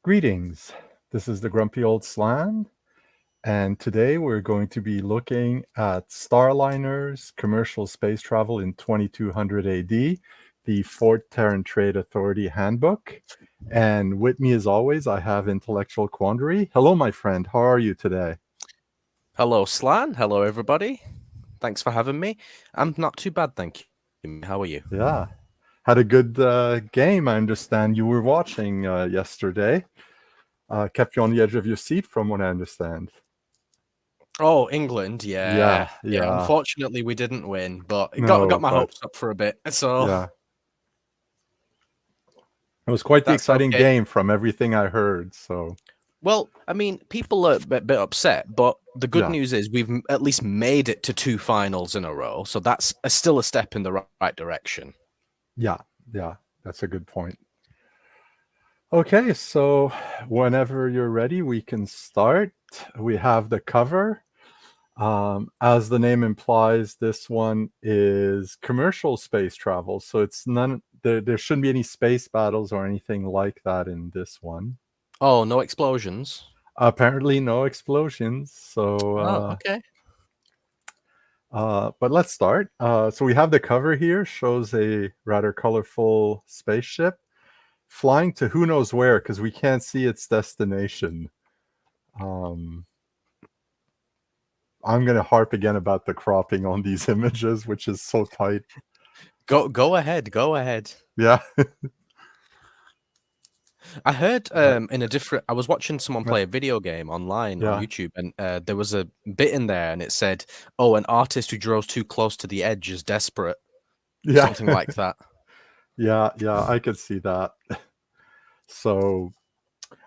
Greetings. This is the Grumpy Old Slan, and today we're going to be looking at Starliners commercial space travel in 2200 AD, the Fourth Terran Trade Authority Handbook. And with me, as always, I have Intellectual Quandary. Hello, my friend. How are you today? Hello, Slan. Hello, everybody. Thanks for having me. I'm not too bad, thank you. How are you? Yeah. Had a good game, I understand you were watching yesterday. Kept you on the edge of your seat, from what I understand. Oh, England, Yeah, yeah. yeah. Unfortunately, we didn't win, but it got No, my but hopes up for a bit. So yeah. It was quite the that's exciting okay. game from everything I heard. So Well, I mean, people are a bit upset, but the good yeah, news is we've at least made it to two finals in a row. So that's still a step in the right direction. yeah, yeah. That's a good point. Okay, so whenever you're ready, we can start. We have the cover. As the name implies, this one is commercial space travel. So it's none. There shouldn't be any space battles or anything like that in this one. Oh, no explosions. Apparently, no explosions. So Oh, okay. but let's start. So we have the cover here, shows a rather colorful spaceship flying to who knows where because we can't see its destination. Um, I'm going to harp again about the cropping on these images, which is so tight. Go ahead. Go ahead. Yeah. I heard uh, I was watching someone uh, play a video game online on yeah. YouTube, and there was a bit in there, and it said, "Oh, an artist who draws too close to the edge is desperate," Yeah. something like that. Yeah. Yeah. I could see that. So,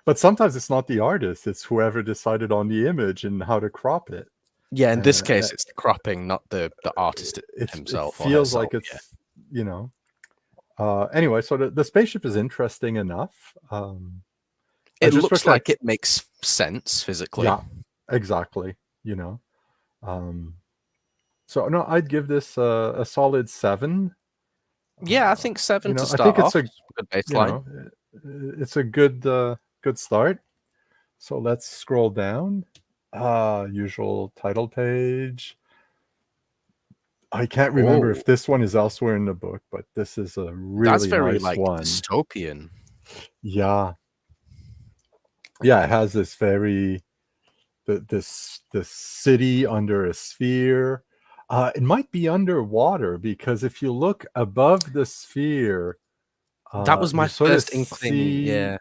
but sometimes it's not the artist, it's whoever decided on the image and how to crop it. Yeah, in this Uh, case, it's the cropping, not the artist it himself or feels herself. like Yeah, it's, you know, anyway, so the spaceship is interesting enough. I it just looks wish I, like it makes sense physically. yeah, exactly. You know, um, so no, I'd give this a solid 7. Yeah, I think You 7 to know, I start think it's off. a, Good you baseline. know, it's a good start. So let's scroll down. Usual title page. I can't remember if Oh, this one is elsewhere in the book, but this is a that's really very nice like one. dystopian. Yeah, yeah, it has this very this city under a sphere. It might be underwater because if you look above the sphere, That was you my sort of first inkling. see Yeah,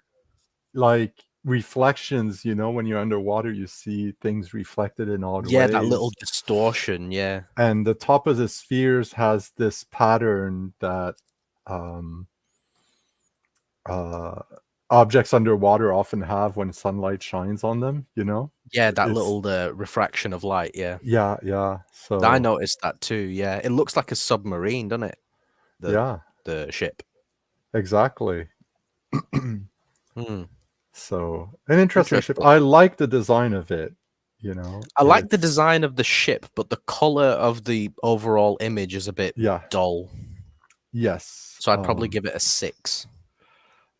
like reflections. You know, when you're underwater, you see things reflected in odd yeah, that little ways. distortion. Yeah. And the top of the spheres has this pattern that um, uh, objects underwater often have when sunlight shines on them. You know, Yeah, that it's little refraction of light. Yeah, yeah, yeah. I So noticed that too. Yeah, it looks like a submarine, doesn't it? The yeah, the ship. exactly. Hmm. So an interesting ship. Interesting. I like the design of it. You know, I like the it's design of the ship, but the color of the overall image is a bit yeah, dull. yes. So I'd probably give it a 6.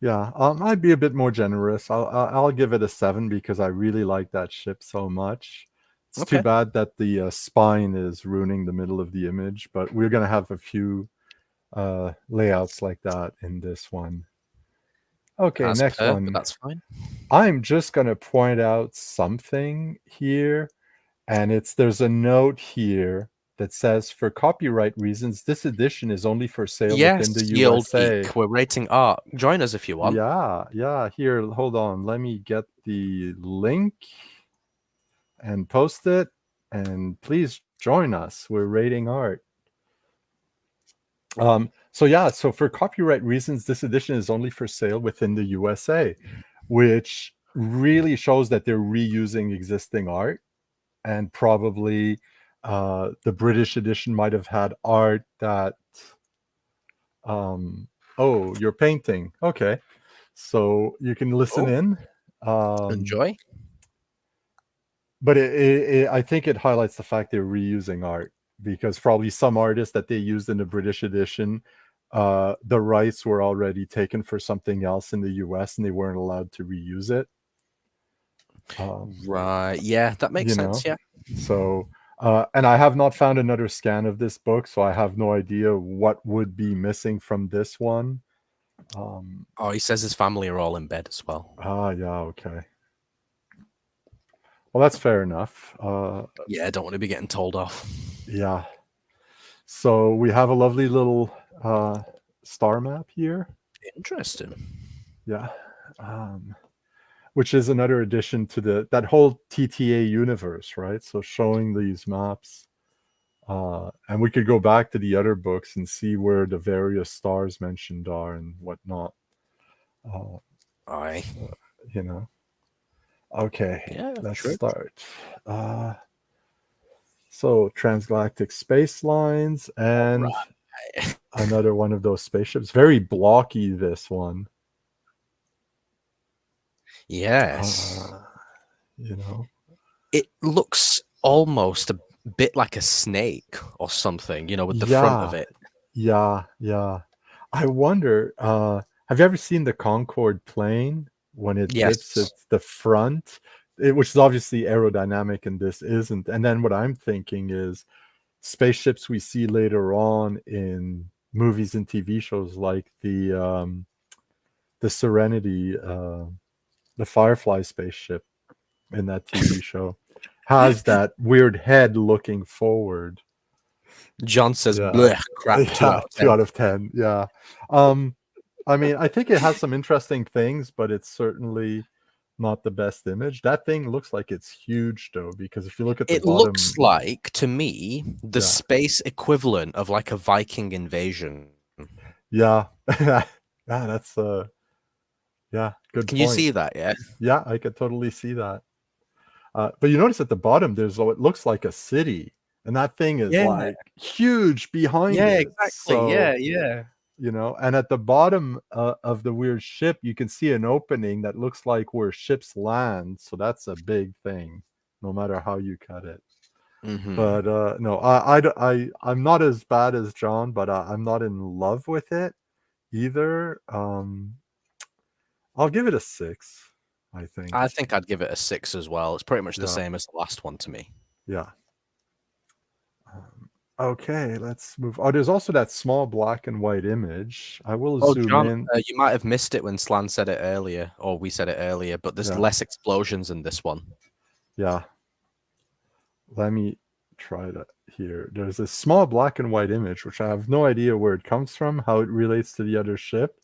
Yeah, I'd be a bit more generous. I'll give it a 7 because I really like that ship so much. It's too Okay. bad that the spine is ruining the middle of the image, but we're gonna have a few layouts like that in this one. Okay, As next per, but one. that's fine. I'm just gonna point out something here, and there's a note here that says, for copyright reasons, this edition is only for sale within the Yes, ye old USA. geek. We're rating art. Join us if you want. Yeah, yeah. Here, hold on. Let me get the link and post it. And please join us. We're rating art. So yeah, so for copyright reasons, this edition is only for sale within the USA, which really shows that they're reusing existing art. And probably the British edition might have had art that oh, you're painting. Okay. So you can listen Oh, in. Um, enjoy. but I think it highlights the fact they're reusing art because probably some artists that they used in the British edition the rights were already taken for something else in the US and they weren't allowed to reuse it. Right. Yeah, that makes You sense. know, Yeah. so and I have not found another scan of this book, so I have no idea what would be missing from this one. Oh, he says his family are all in bed as well. Yeah, okay. Well, that's fair enough. Yeah, I don't want to be getting told off. Yeah. So we have a lovely little star map here. Interesting. Yeah. Which is another addition to that whole TTA universe, right? So showing these maps. And we could go back to the other books and see where the various stars mentioned are and whatnot. Aye. You know. Okay, Yeah, let's true. start. So transgalactic space lines and Right. another one of those spaceships. Very blocky, this one. Yes. You know. It looks almost a bit like a snake or something, with the front of Yeah, it. yeah. I wonder, have you ever seen the Concorde plane when it dips Yes. at the front? Which is obviously aerodynamic and this isn't. And then what I'm thinking is spaceships we see later on in movies and TV shows like the Serenity, the Firefly spaceship in that TV show has that weird head looking forward. John says, Yeah. bleh, crap, 2 Yeah, out of 2 10. out of 10, yeah. I mean, I think it has some interesting things, but it's certainly not the best image. That thing looks like it's huge, though, because if you look at the It looks bottom. like, to me, the Yeah. space equivalent of like a Viking invasion. Yeah. Yeah, that's, yeah, good Can you point. see that? Yeah. Yeah, I could totally see that. But you notice at the bottom, there's what looks like a city, and that thing is, Yeah. like, huge behind Yeah, it, exactly. so. Yeah. And at the bottom of the weird ship, you can see an opening that looks like where ships land. So that's a big thing, no matter how you cut it. Mm-hmm. But no, I'm not as bad as John, but I'm not in love with it either. I'll give it a 6, I think. I think I'd give it a 6 as well. It's pretty much the Yeah, same as the last one to me. yeah. Okay, let's move. Oh, there's also that small black and white image. I will Oh, zoom John, in. you might have missed it when Slan said it earlier, or we said it earlier, but there's Yeah, less explosions in this one. yeah. Let me try that here. There's a small black and white image, which I have no idea where it comes from, how it relates to the other ship.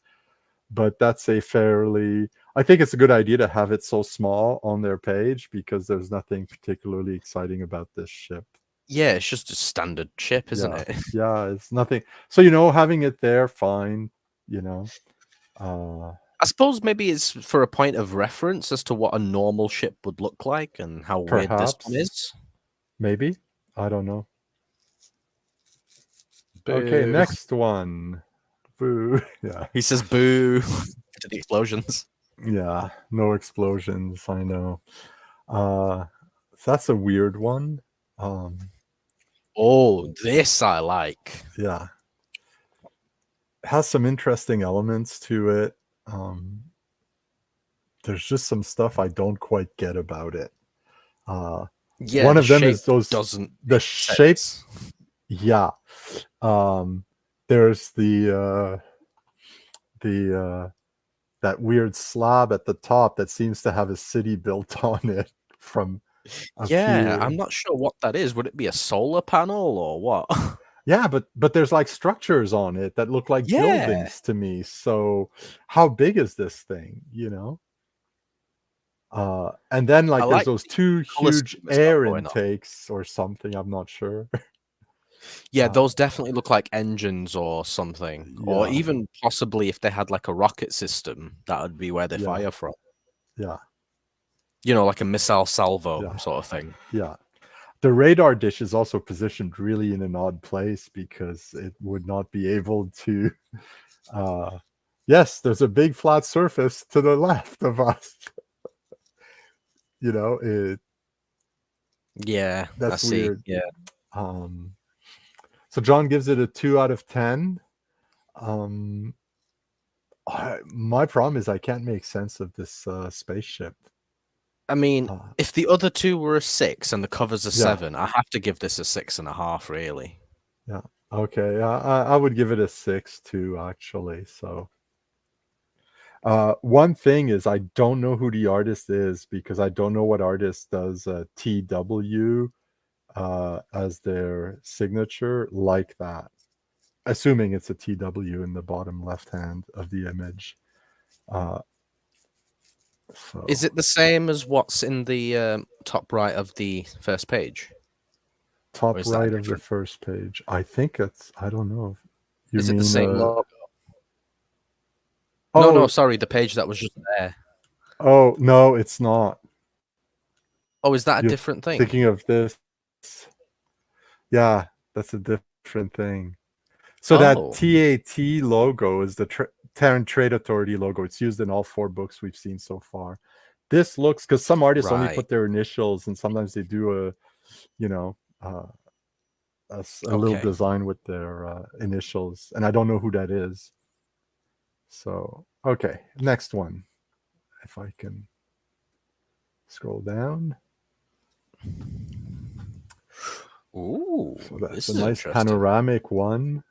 But that's a fairly, I think it's a good idea to have it so small on their page because there's nothing particularly exciting about this ship. Yeah, it's just a standard ship, isn't Yeah. it? Yeah, it's nothing. So, having it there, fine, you know. I suppose maybe it's for a point of reference as to what a normal ship would look like and how weird this one Perhaps, is. maybe. I don't know. Okay, Boo. next one. Boo. Yeah. He says boo to the explosions. Yeah, no explosions, I know. So that's a weird one. Oh, this I like. Yeah. It has some interesting elements to it. There's just some stuff I don't quite get about it. Yeah, One the of them shape is doesn't the make shape. sense. Yeah. There's the that weird slab at the top that seems to have a city built on it from up Yeah, I'm here. not sure what that is. Would it be a solar panel or what? Yeah, but there's like structures on it that look like Yeah, buildings to me. So how big is this thing, And then I like there's like those the two color huge scheme it's got air going on. intakes or something, I'm not sure. Yeah, those definitely look like engines or something, or Yeah, even possibly if they had like a rocket system, that would be where they yeah, fire from. yeah, Like a missile salvo yeah, sort of thing. yeah. The radar dish is also positioned really in an odd place because it would not be able to yes, there's a big flat surface to the left of us. It Yeah, I That's see. weird. Yeah. Um So John gives it a 2 out of 10. My problem is I can't make sense of this spaceship. I mean, if the other two were a 6 and the cover's a Yeah. 7, I have to give this a 6.5, really. Yeah. Okay. I would give it a 6 too, actually. So, one thing is I don't know who the artist is because I don't know what artist does TW as their signature like that. Assuming it's a TW in the bottom left hand of the image. So Is it the same as what's in the top right of the first page? top right of the first page. I think it's. I don't know. You is mean it the same logo? Oh no, sorry, the page that was just there. Oh no, it's not. Oh, is that a different thing? Thinking of this. Yeah, that's a different thing. So that TAT logo is the Terran Trade Authority logo. It's used in all 4 books we've seen so far. This looks, because some artists only put their initials, and sometimes they do a little design with their initials, and I don't know who that is. So, okay, next one. If I can scroll down. Ooh, so that's a nice panoramic one,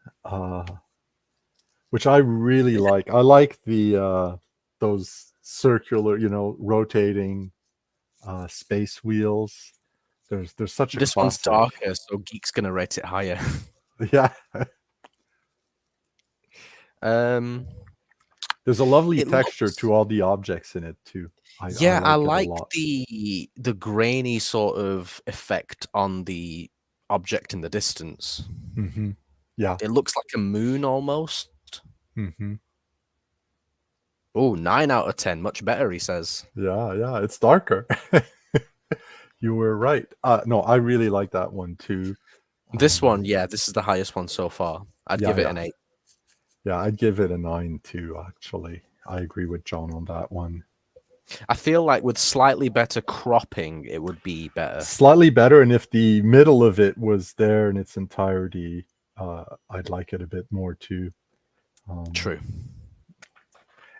which I really like. I like the those circular, rotating space wheels. There's such a this classic. One's darker, so Geek's gonna rate it higher. Yeah. There's a lovely texture to all the objects in it too. I like the grainy sort of effect on the object in the distance. Mm-hmm. Yeah, it looks like a moon almost. Mm-hmm. Oh, 9 out of 10, much better, he says. Yeah, it's darker. You were right. No, I really like that one too. This one, this is the highest one so far. I'd give it an 8. Yeah, I'd give it a 9 too, actually. I agree with John on that one. I feel like with slightly better cropping, it would be better. Slightly better, and if the middle of it was there in its entirety, I'd like it a bit more too. True.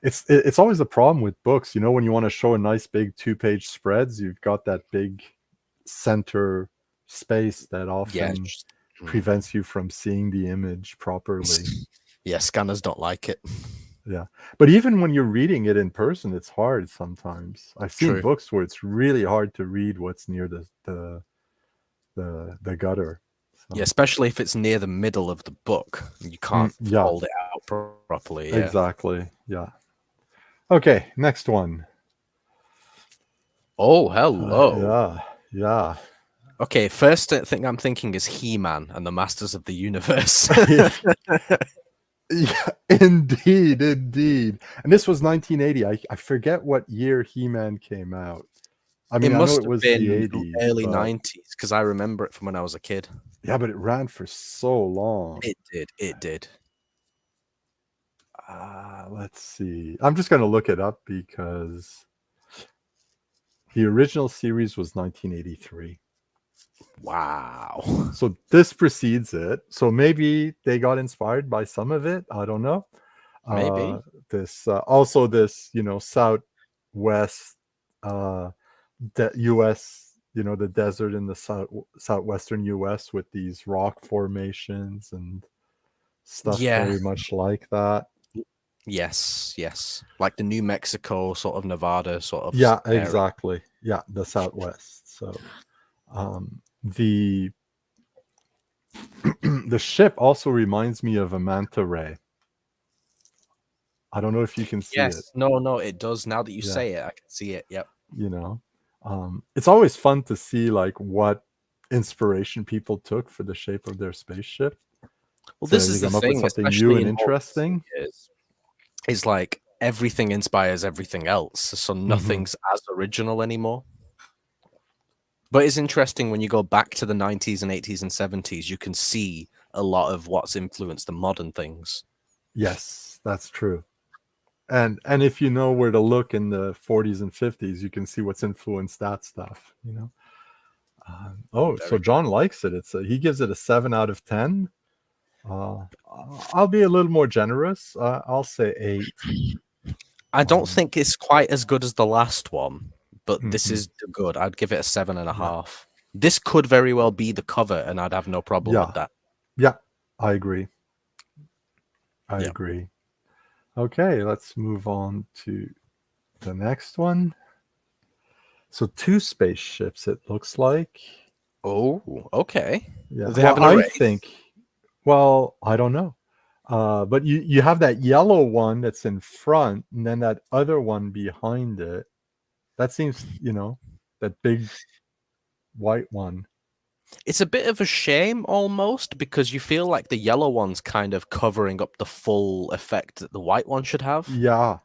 It's always a problem with books, when you want to show a nice big 2-page spreads, you've got that big center space that often prevents you from seeing the image properly. Yeah, scanners don't like it. Yeah, but even when you're reading it in person, it's hard sometimes. I've seen books where it's really hard to read what's near the gutter. So. Yeah, especially if it's near the middle of the book, you can't hold it out properly. Yeah. Exactly. Yeah. Okay, next one. Oh, hello. Yeah. Okay, first thing I'm thinking is He-Man and the Masters of the Universe. Yeah, indeed. And this was 1980. I forget what year He-Man came out. I mean, I know it was the 80s, early 90s, because I remember it from when I was a kid. Yeah, but it ran for so long. It did. Let's see. I'm just going to look it up because the original series was 1983. Wow. So this precedes it. So maybe they got inspired by some of it. I don't know. Maybe. This Southwest U.S., the desert in the southwestern U.S. with these rock formations and stuff very much like that. Yes. Like the New Mexico, sort of Nevada, sort of. Yeah, exactly. Yeah, the Southwest. So the ship also reminds me of a manta ray. I don't know if you can see it. No, it does. Now that you say it, I can see it. Yep. It's always fun to see like what inspiration people took for the shape of their spaceship. Well, this is the thing, something new and interesting. It's like everything inspires everything else, so nothing's as original anymore. But it's interesting when you go back to the 90s and 80s and 70s, you can see a lot of what's influenced the modern things. Yes, that's true. And if you know where to look in the 40s and 50s, you can see what's influenced that stuff, So John likes it. He gives it a 7 out of 10. Uh, I'll be a little more generous. I'll say 8. I don't Um, think it's quite as good as the last one, but this mhm. is good. I'd give it a seven and a Yeah, half. This could very well be the cover, and I'd have no problem yeah, with that. yeah. I agree. I Yeah. agree. Okay, let's move on to the next one. So 2 spaceships, it looks like. Oh, okay. Yeah. Are they Well, having a I race? think. Well, I don't know. But you have that yellow one that's in front, and then that other one behind it. That seems, that big white one. It's a bit of a shame almost because you feel like the yellow one's kind of covering up the full effect that the white one should have. Yeah,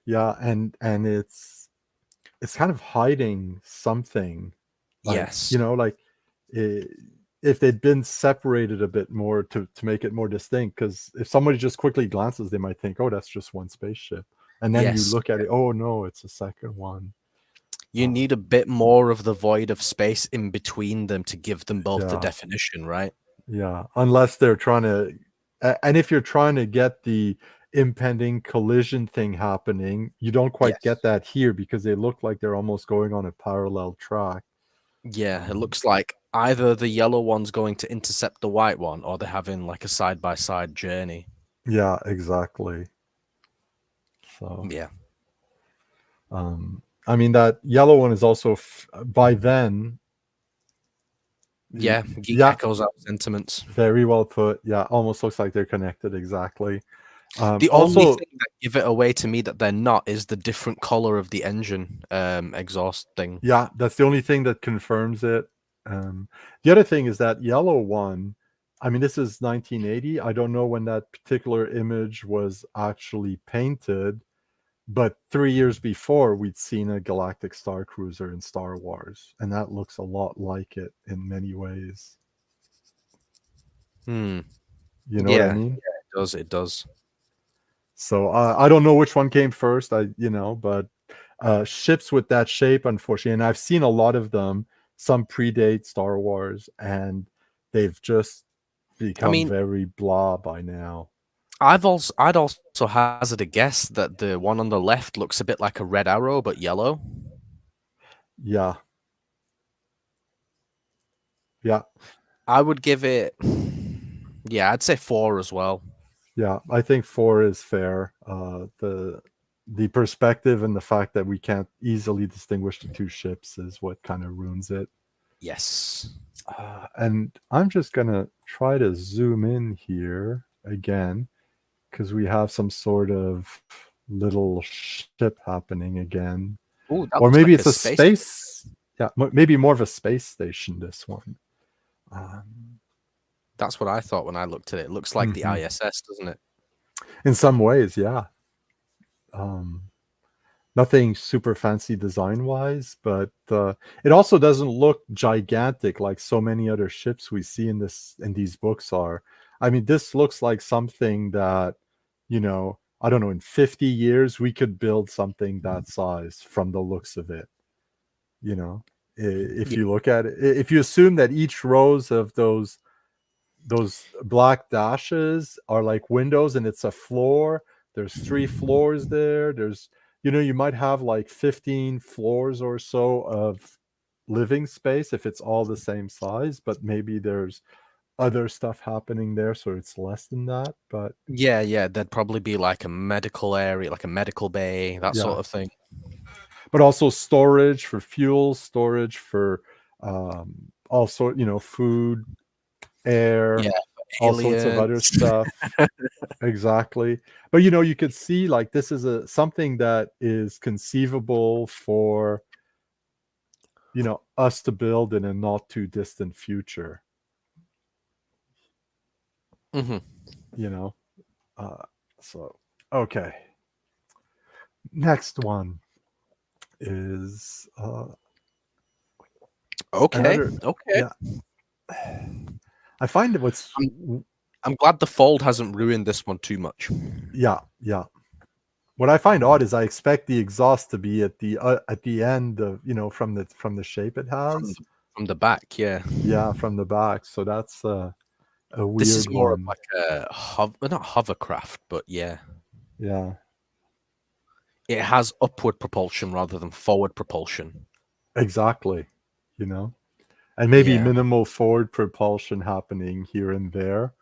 yeah, and it's kind of hiding something, like, Yes. like, I if they'd been separated a bit more to make it more distinct, because if somebody just quickly glances, they might think, "Oh, that's just one spaceship," and then you Yes. look at it, "Oh, no, it's a second one." You Uh, need a bit more of the void of space in between them to give them both the yeah, definition, right? yeah, unless they're trying to and if you're trying to get the impending collision thing happening, you don't quite Yes. get that here because they look like they're almost going on a parallel track. Yeah, it Um, looks like either the yellow one's going to intercept the white one or they're having like a side by side journey. yeah, exactly. So, Yeah. I mean, that yellow one is also by then, Yeah. Geek yeah, echoes our sentiments. very well put. Yeah, almost looks like they're connected exactly. The only Also, thing that give it away to me that they're not is the different color of the engine exhaust thing. yeah, that's the only thing that confirms it. The other thing is that yellow one. I mean, this is 1980. I don't know when that particular image was actually painted, but 3 years before, we'd seen a galactic star cruiser in Star Wars, and that looks a lot like it in many ways. Hmm. You know what I Yeah, mean? it does. It does. So I don't know which one came first. But ships with that shape, unfortunately, and I've seen a lot of them. Some predate Star Wars, and they've just I become mean, very blah by now. I'd also hazard a guess that the one on the left looks a bit like a red arrow but yellow. Yeah, yeah, I would give it, yeah, I'd say 4 as well. yeah. I think 4 is fair. The perspective and the fact that we can't easily distinguish the two ships is what kind of ruins it. Yes. And I'm just gonna try to zoom in here again because we have some sort of little ship happening again. Oh, that Or looks maybe like a it's a space. space. Yeah, maybe more of a space station, this one. Um, That's what I thought when I looked at it. It looks like the mhm. ISS, doesn't it? In some ways, yeah. Um, Nothing super fancy design wise, but it also doesn't look gigantic like so many other ships we see in these books are. I mean, this looks like something that, I don't know, in 50 years we could build something that size from the looks of it. You know, if Yeah. you look at it, if you assume that each rows of those black dashes are like windows and it's a floor, there's 3 floors there. You might have like 15 floors or so of living space if it's all the same size, but maybe there's other stuff happening there, so it's less than that. But Yeah, yeah. There'd probably be like a medical area, like a medical bay, that yeah, sort of thing. but also storage for fuel, storage for also, food, Yeah, air, all sorts of other aliens. stuff. Exactly. But you could see like this is a something that is conceivable for, us to build in a not too distant future, Hmm. you know. Uh so okay. Next one is Okay, another. okay. Yeah. I find it what's I'm I'm glad the fold hasn't ruined this one too much. yeah, yeah. What I find odd is I expect the exhaust to be at the end of, from the shape it From has. the from the back, yeah. Yeah, from the back. So a This is weird more of one. like a not hovercraft, but yeah, Yeah, it has upward propulsion rather than forward propulsion. exactly. You know, and maybe Yeah. minimal forward propulsion happening here and there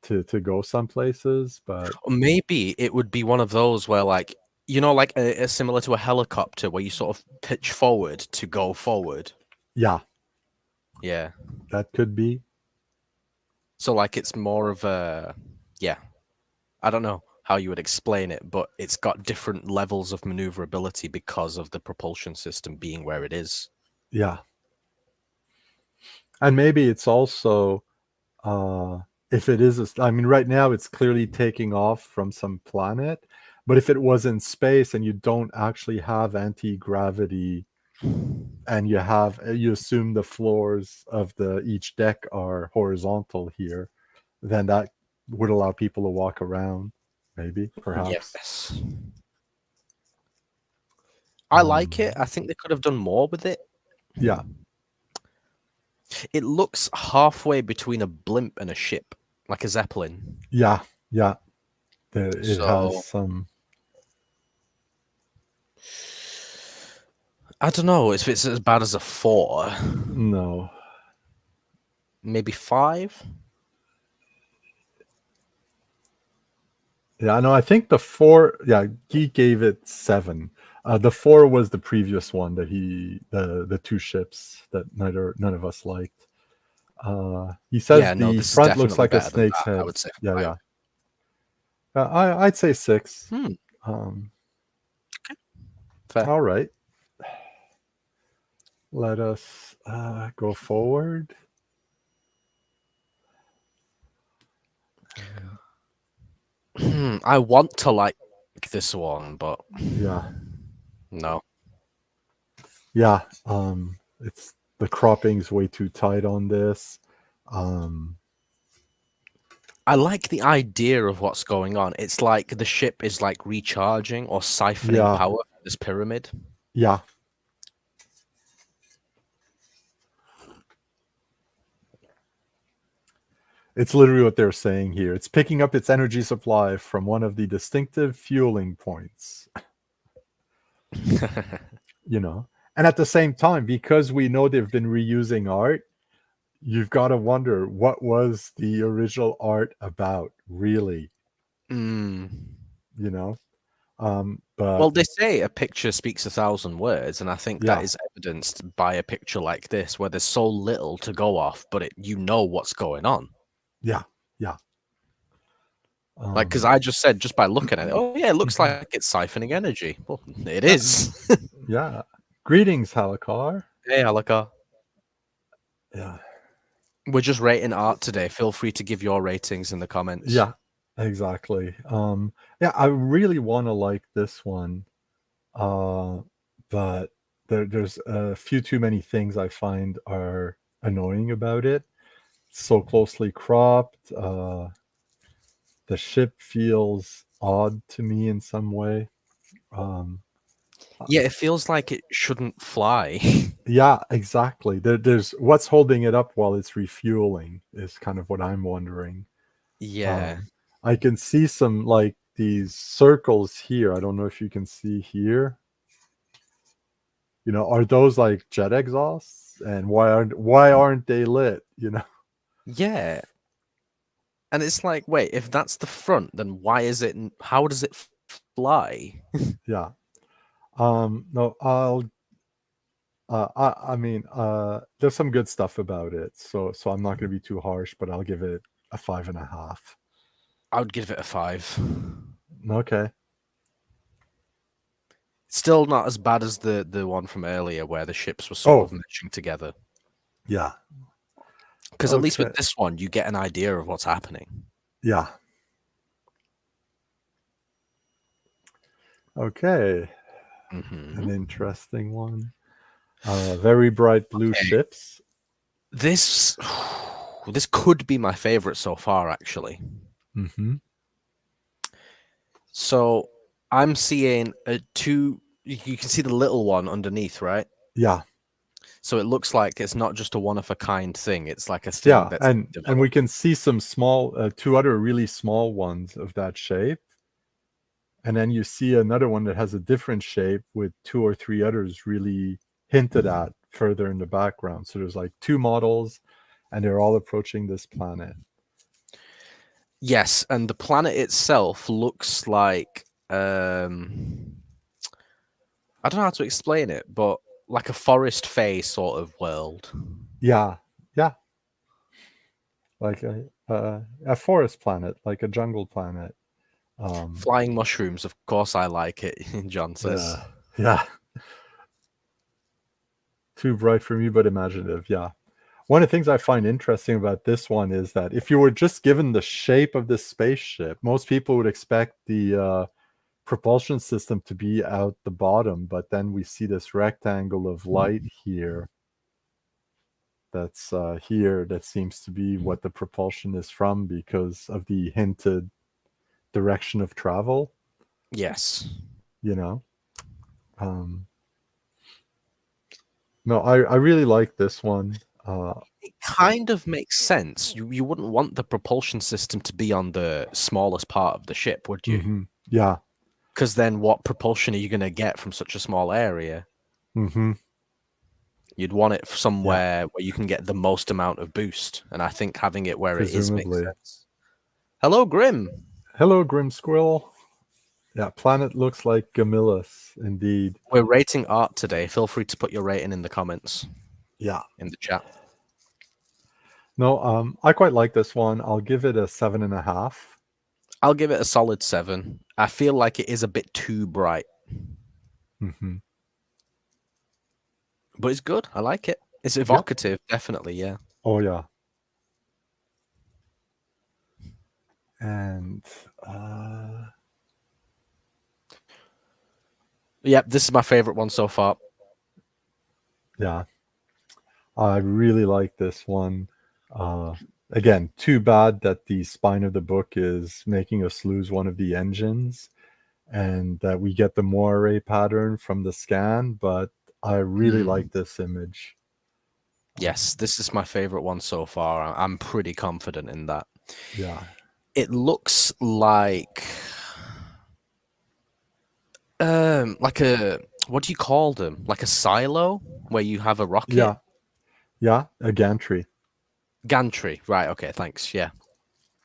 to go some places, but Or maybe it would be one of those where, like, like a similar to a helicopter where you sort of pitch forward to go forward. yeah, Yeah. that could be. So, like, it's more of a, yeah, I don't know how you would explain it, but it's got different levels of maneuverability because of the propulsion system being where it is. Yeah, and maybe it's also uh, if it is, I mean, right now it's clearly taking off from some planet, but if it was in space and you don't actually have anti gravity and you assume the floors of the each deck are horizontal here, then that would allow people to walk around, maybe, perhaps. Yes. I like it. Um, I think they could have done more with it. yeah, It looks halfway between a blimp and a ship, like a zeppelin. yeah, yeah. It has So some. I don't know if it's as bad as a 4, No. maybe 5. Yeah, no, I think the four. Yeah, he gave it 7. The 4 was the previous one that the two ships that none of us liked. He says Yeah, no, the this is front looks definitely like a better than snake's that. I head. would say Yeah, 5. yeah. I'd say 6. Hmm, Um, fair. all right, let us go forward. I want to like this one, but Yeah, no. yeah. It's the cropping's way too tight on this. Um, I like the idea of what's going on. It's like the ship is like recharging or siphoning yeah, power from this pyramid. yeah. It's literally what they're saying here. It's picking up its energy supply from one of the distinctive fueling points, you know. And at the same time, because we know they've been reusing art, you've got to wonder what was the original art about, really, mm. you know. But Well, they say a picture speaks 1,000 words, and I think that yeah, is evidenced by a picture like this, where there's so little to go off, but you know what's going on. yeah, yeah. Like, because Um, I just said, just by looking at it, oh yeah, it looks mhm. like it's siphoning energy. Well, it Yeah, is. yeah. Greetings, Halakar. Hey, Alaka. Yeah, We're just rating art today. Feel free to give your ratings in the comments. yeah, exactly. Yeah, I really want to like this one. Uh, but there's a few too many things I find are annoying about it. So closely cropped. The ship feels odd to me in some way. Um, Yeah, it feels like it shouldn't fly. yeah, exactly. There's what's holding it up while it's refueling is kind of what I'm wondering. Yeah. Um, I can see some like these circles here. I don't know if you can see here. Are those like jet exhausts? And why aren't they lit? Yeah. And it's like, wait, if that's the front, then why is it, how does it fly? Yeah. No, I mean, there's some good stuff about it, so I'm not gonna be too harsh, but I'll give it a 5.5. I would give it a 5. Okay. Still not as bad as the one from earlier where the ships were sort of Oh, meshing together. yeah. Because at least Okay. with this one, you get an idea of what's happening. Yeah. Okay. An Hmm. interesting one. Very bright blue Okay. ships. This this could be my favorite so far, actually. Mm-hmm. So I'm seeing two. You can see the little one underneath, right? Yeah. So it looks like it's not just a one-of-a-kind thing. It's like a thing Yeah, that's and we developed. can see some small, two other really small ones of that shape. And then you see another one that has a different shape with two or three others really hinted at further in the background. So there's like two models, and they're all approaching this planet. Yes, and the planet itself looks like I don't know how to explain it, but like a forest face sort of world. Yeah, yeah, like a forest planet, like a jungle planet. Flying mushrooms, of course I like it, John says. Yeah, yeah, too bright for me, but imaginative. Yeah. One of the things I find interesting about this one is that if you were just given the shape of this spaceship, most people would expect the propulsion system to be out the bottom, but then we see this rectangle of light here that's here that seems to be what the propulsion is from because of the hinted direction of travel, Yes. you know. Um, no, I really like this one. It kind of makes sense. You wouldn't want the propulsion system to be on the smallest part of the ship, would you? Yeah. Because then what propulsion are you going to get from such a small area? hmm You'd want it Yeah. somewhere where you can get the most amount of boost. And I think having it where it is makes Presumably. sense. Hello, Grim. Hello, Grim Squirrel. Yeah, planet looks like Gamillus, indeed. We're rating art today. Feel free to put your rating in the comments, Yeah. in the chat. No, I quite like this one. I'll give it a 7.5. I'll give it a solid 7. I feel like it is a bit too bright, Mm-hmm. but it's good. I like it. It's Yep. evocative, definitely, yeah. Oh yeah. And Yep, this is my favorite one so far. yeah, I really like this one. Again, too bad that the spine of the book is making us lose one of the engines and that we get the moire pattern from the scan, but I really like this image. Yes, this is my favorite one so far. I'm pretty confident in that. Yeah. It looks like a, what do you call them? Like a silo where you have a rocket? Yeah. Yeah. A gantry. Gantry. Right, okay, thanks. Yeah.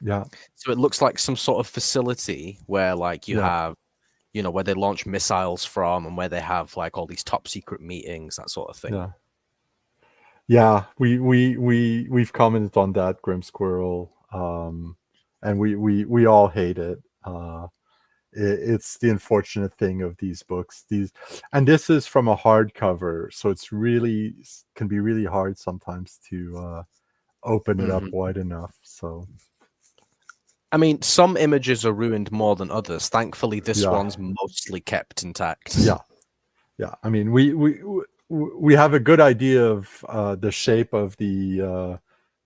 Yeah. So it looks like some sort of facility where like you Yeah. have, where they launch missiles from and where they have like all these top secret meetings, that sort of thing. Yeah. Yeah, we've commented on that, Grim Squirrel, and we all hate it. It's the unfortunate thing of these books. And this is from a hardcover, so it's really can be really hard sometimes to open it up wide enough. So I mean, some images are ruined more than others. Thankfully, this yeah, one's mostly kept intact. yeah, yeah. I mean, we have a good idea of the shape of the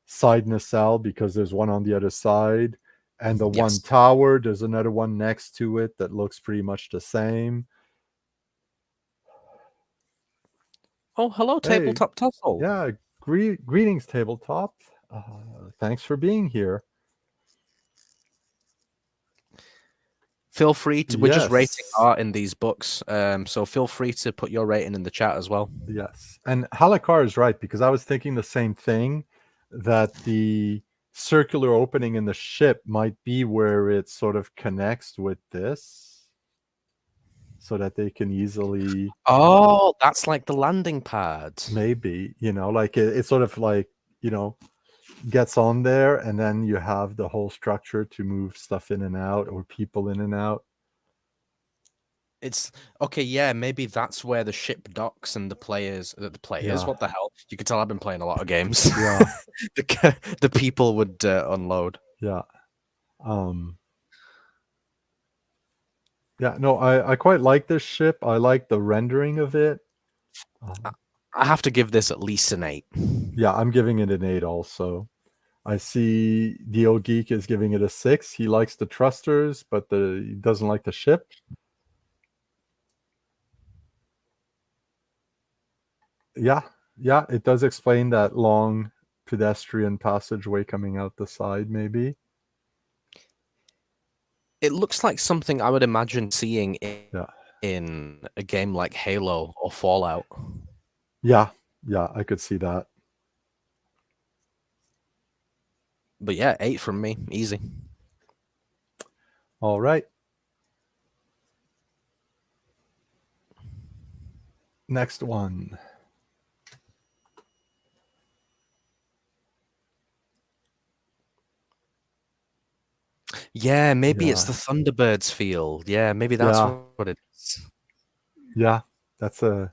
side nacelle because there's one on the other side, and the one Yes. tower, there's another one next to it that looks pretty much the same. Oh, hello, Hey, Tabletop Tussle. yeah, greetings, tabletop. Thanks for being here. Feel free to, we're just rating Yes, art in these books. So feel free to put your rating in the chat as well. yes. And Halakar is right because I was thinking the same thing, that the circular opening in the ship might be where it sort of connects with this so that they can easily Oh, that's like the landing pad. maybe, like it's sort of like, gets on there and then you have the whole structure to move stuff in and out or people in and out. It's okay, yeah, maybe that's where the ship docks and Yeah. what the hell? You can tell I've been playing a lot of games. Yeah. The people would unload. Yeah. Yeah, no, I quite like this ship. I like the rendering of it. I have to give this at least an 8. Yeah, I'm giving it an 8 also. I see DO Geek is giving it a 6. He likes the thrusters, but he doesn't like the ship. Yeah, Yeah, it does explain that long pedestrian passageway coming out the side, maybe. It looks like something I would imagine seeing Yeah. in a game like Halo or Fallout. Yeah. Yeah, I could see that. But yeah, 8 from me, easy. All right. Next one. Yeah, maybe it's Yeah. the Thunderbirds field. Yeah, maybe that's Yeah. what it is. Yeah. That's a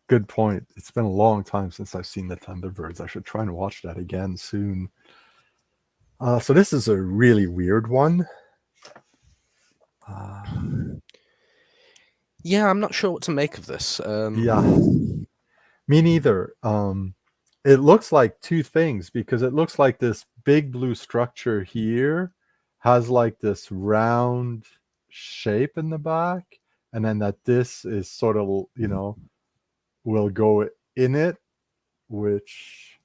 good point. It's been a long time since I've seen the Thunderbirds. I should try and watch that again soon. So this is a really weird one. Yeah, I'm not sure what to make of this. Yeah, me neither. It looks like two things because it looks like this big blue structure here has like this round shape in the back, and then that this is sort of, will go in it, which,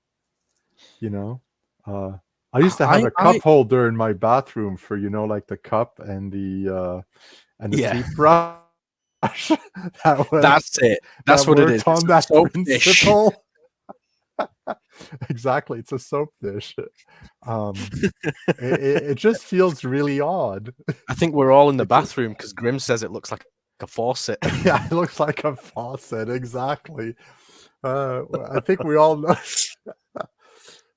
you know, uh, I used to have a I cup holder in my bathroom for, like the cup and the yeah, toothbrush. that was that's it. that That's what it is. worked It's on a that soap dish. principle. Exactly, it's a soap dish. Um, it just feels really odd. I think we're all in the It just, bathroom because Grim says it looks like a faucet. yeah, it looks like a faucet. Exactly. I think we all know.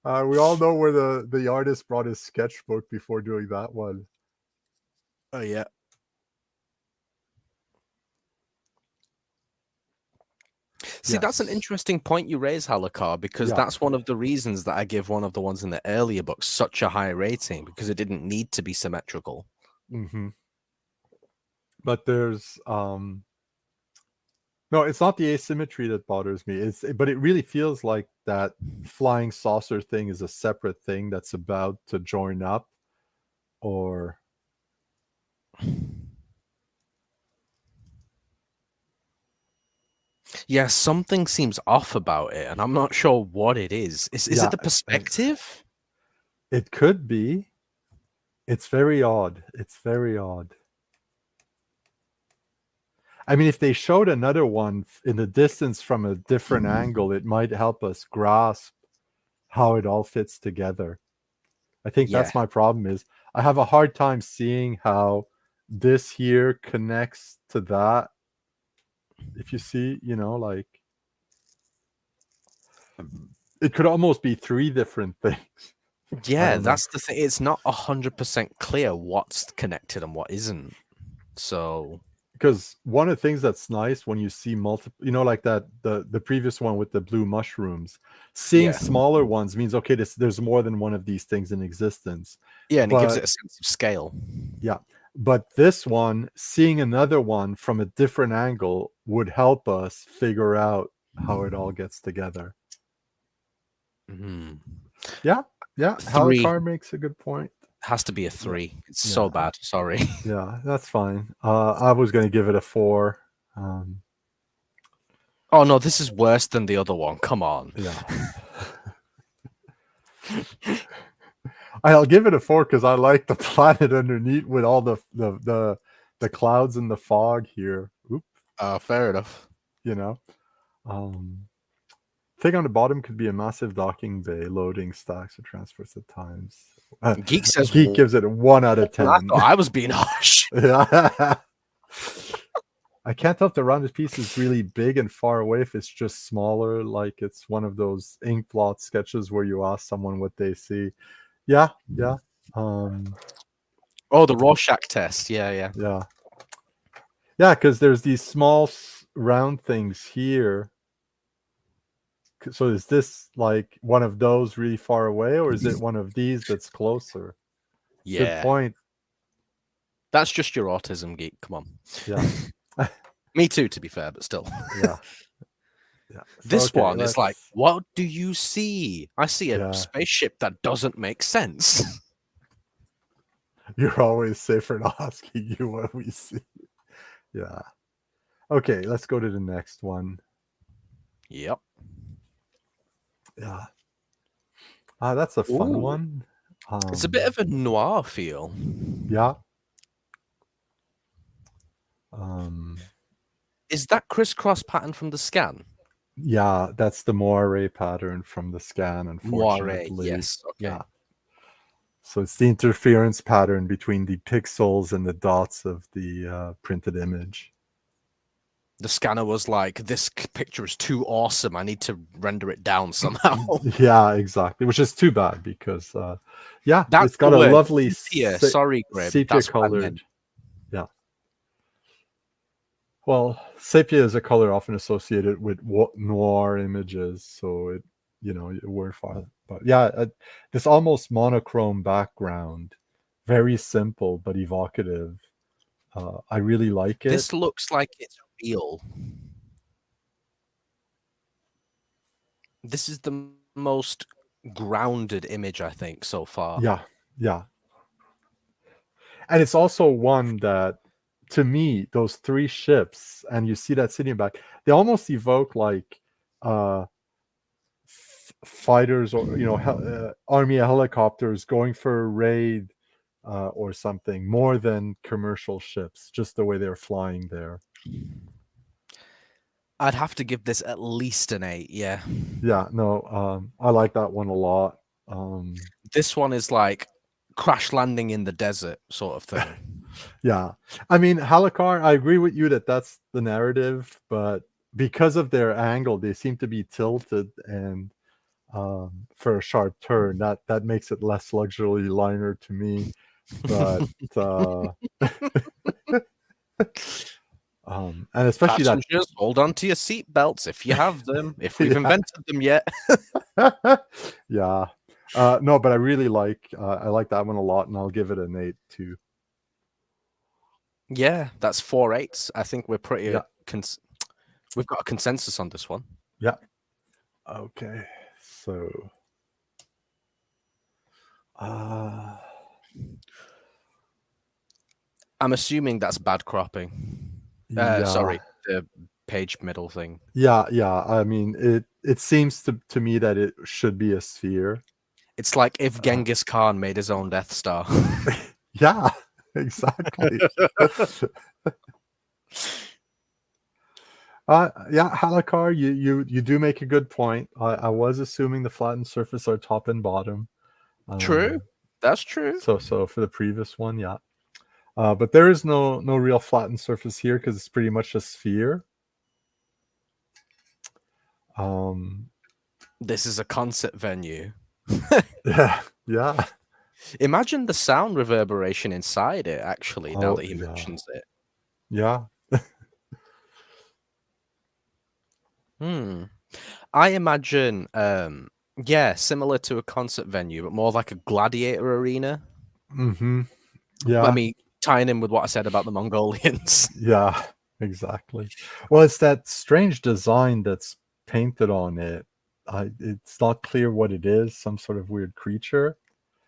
We all know where the artist brought his sketchbook before doing that one. Oh yeah. See, that's an Yes. interesting point you raise, Halakar, because Yeah. that's one of the reasons that I give one of the ones in the earlier books such a high rating, because it didn't need to be symmetrical. Hmm. But there's no, it's not the asymmetry that bothers me. But it really feels like that flying saucer thing is a separate thing that's about to join up, or Yeah, something seems off about it, and I'm not sure what it is. Is it yeah, the perspective? it could be. It's very odd. It's very odd. I mean, if they showed another one in the distance from a different angle, it might help us grasp how it all fits together. I think Yeah. that's my problem is I have a hard time seeing how this here connects to that. If you see, like it could almost be three different things. I Yeah, don't know. that's the thing. It's not 100% clear what's connected and what isn't. So, Because one of the things that's nice when you see multiple, like that the previous one with the blue mushrooms, seeing yeah. smaller ones means okay, there's more than one of these things in existence. Yeah, and it gives But it a sense of scale. yeah, but this one, seeing another one from a different angle would help us figure out how it all gets together. Mhm. Yeah, yeah, 3 Halakar makes a good point. has to be a Yeah, 3. It's yeah, so bad. Sorry. yeah, that's fine. I was going to give it a 4. Oh no, this is worse than the other one. Come on. Yeah. I'll give it a 4 because I like the planet underneath with all the clouds and the fog here. Oop, Fair enough. you know. Thing on the bottom could be a massive docking bay, loading stacks or transports at times. Geek says Geek gives it a 1 out of 10. I thought I was being harsh. Yeah. I can't tell if the rounded piece is really big and far away, if it's just smaller, like it's one of those ink blot sketches where you ask someone what they see. Yeah, yeah. Oh, the Rorschach test. Yeah, yeah. Yeah. Yeah, because there's these small round things here. So is this like one of those really far away, or is it one of these that's closer? Good Yeah. point. That's just your autism, Geek. Come on. Yeah. Me too, to be fair, but still. Yeah. Yeah. So, This okay, one is like, what do you see? I see a spaceship that doesn't make sense. You're always safer not asking you what we see. Yeah. Okay, let's go to the next one. Yep. Yeah. That's a fun Ooh, one. it's a bit of a noir feel. Yeah. Um, Is that crisscross pattern from the scan? yeah, that's the moire pattern from the scan, Moire, unfortunately. yes. Okay. Yeah. So it's the interference pattern between the pixels and the dots of the printed image. The scanner was like, this picture is too awesome. I need to render it down somehow. Yeah, exactly. Which is too bad because, yeah, That's it's the got a word. lovely Sepia. Sorry, Grim. sepia That's what I meant. colored. Yeah. Well, sepia is a color often associated with noir images, so it word file. But yeah, this almost monochrome background, very simple but evocative. I really like it. This looks like it's real. This is the most grounded image, I think, so far. Yeah, yeah, and it's also one that, to me, those three ships, and you see that sitting back, they almost evoke like uh fighters, or army helicopters going for a raid, or something, more than commercial ships, just the way they're flying there. I'd have to give this at least an 8, yeah. Yeah, no, I like that one a lot. um This one is like crash landing in the desert sort of thing. yeah, I mean, Halakar, I agree with you that that's the narrative, but because of their angle, they seem to be tilted, and for a sharp turn, that makes it less luxury liner to me. But uh and especially that. Passengers, hold on to your seat belts if you have them, if we've Yeah. invented them yet. Yeah. No, but I like that one a lot, and I'll give it an 8 too. Yeah, that's 4 eights. I think we're pretty. Yeah. We've got a consensus on this one. Yeah. Okay. So, uh I'm assuming that's bad cropping. yeah. Sorry, the page middle thing. Yeah, yeah. I mean, it seems to me that it should be a sphere. It's like if Uh, Genghis Khan made his own Death Star. yeah, exactly. Yeah, Halakar, you do make a good point. I was assuming the flattened surface are top and bottom. True, Um, that's true. so for the previous one, yeah. But there is no real flattened surface here because it's pretty much a sphere. Um, This is a concert venue. yeah, yeah. Imagine the sound reverberation inside it, actually, now Oh, that he yeah, mentions it. yeah. Hmm. I imagine, yeah, similar to a concert venue, but more like a gladiator arena. Mm-hmm. Let Yeah, me tie in with what I said about the Mongolians. yeah. Exactly. Well, it's that strange design that's painted on it. It's not clear what it is. Some sort of weird creature.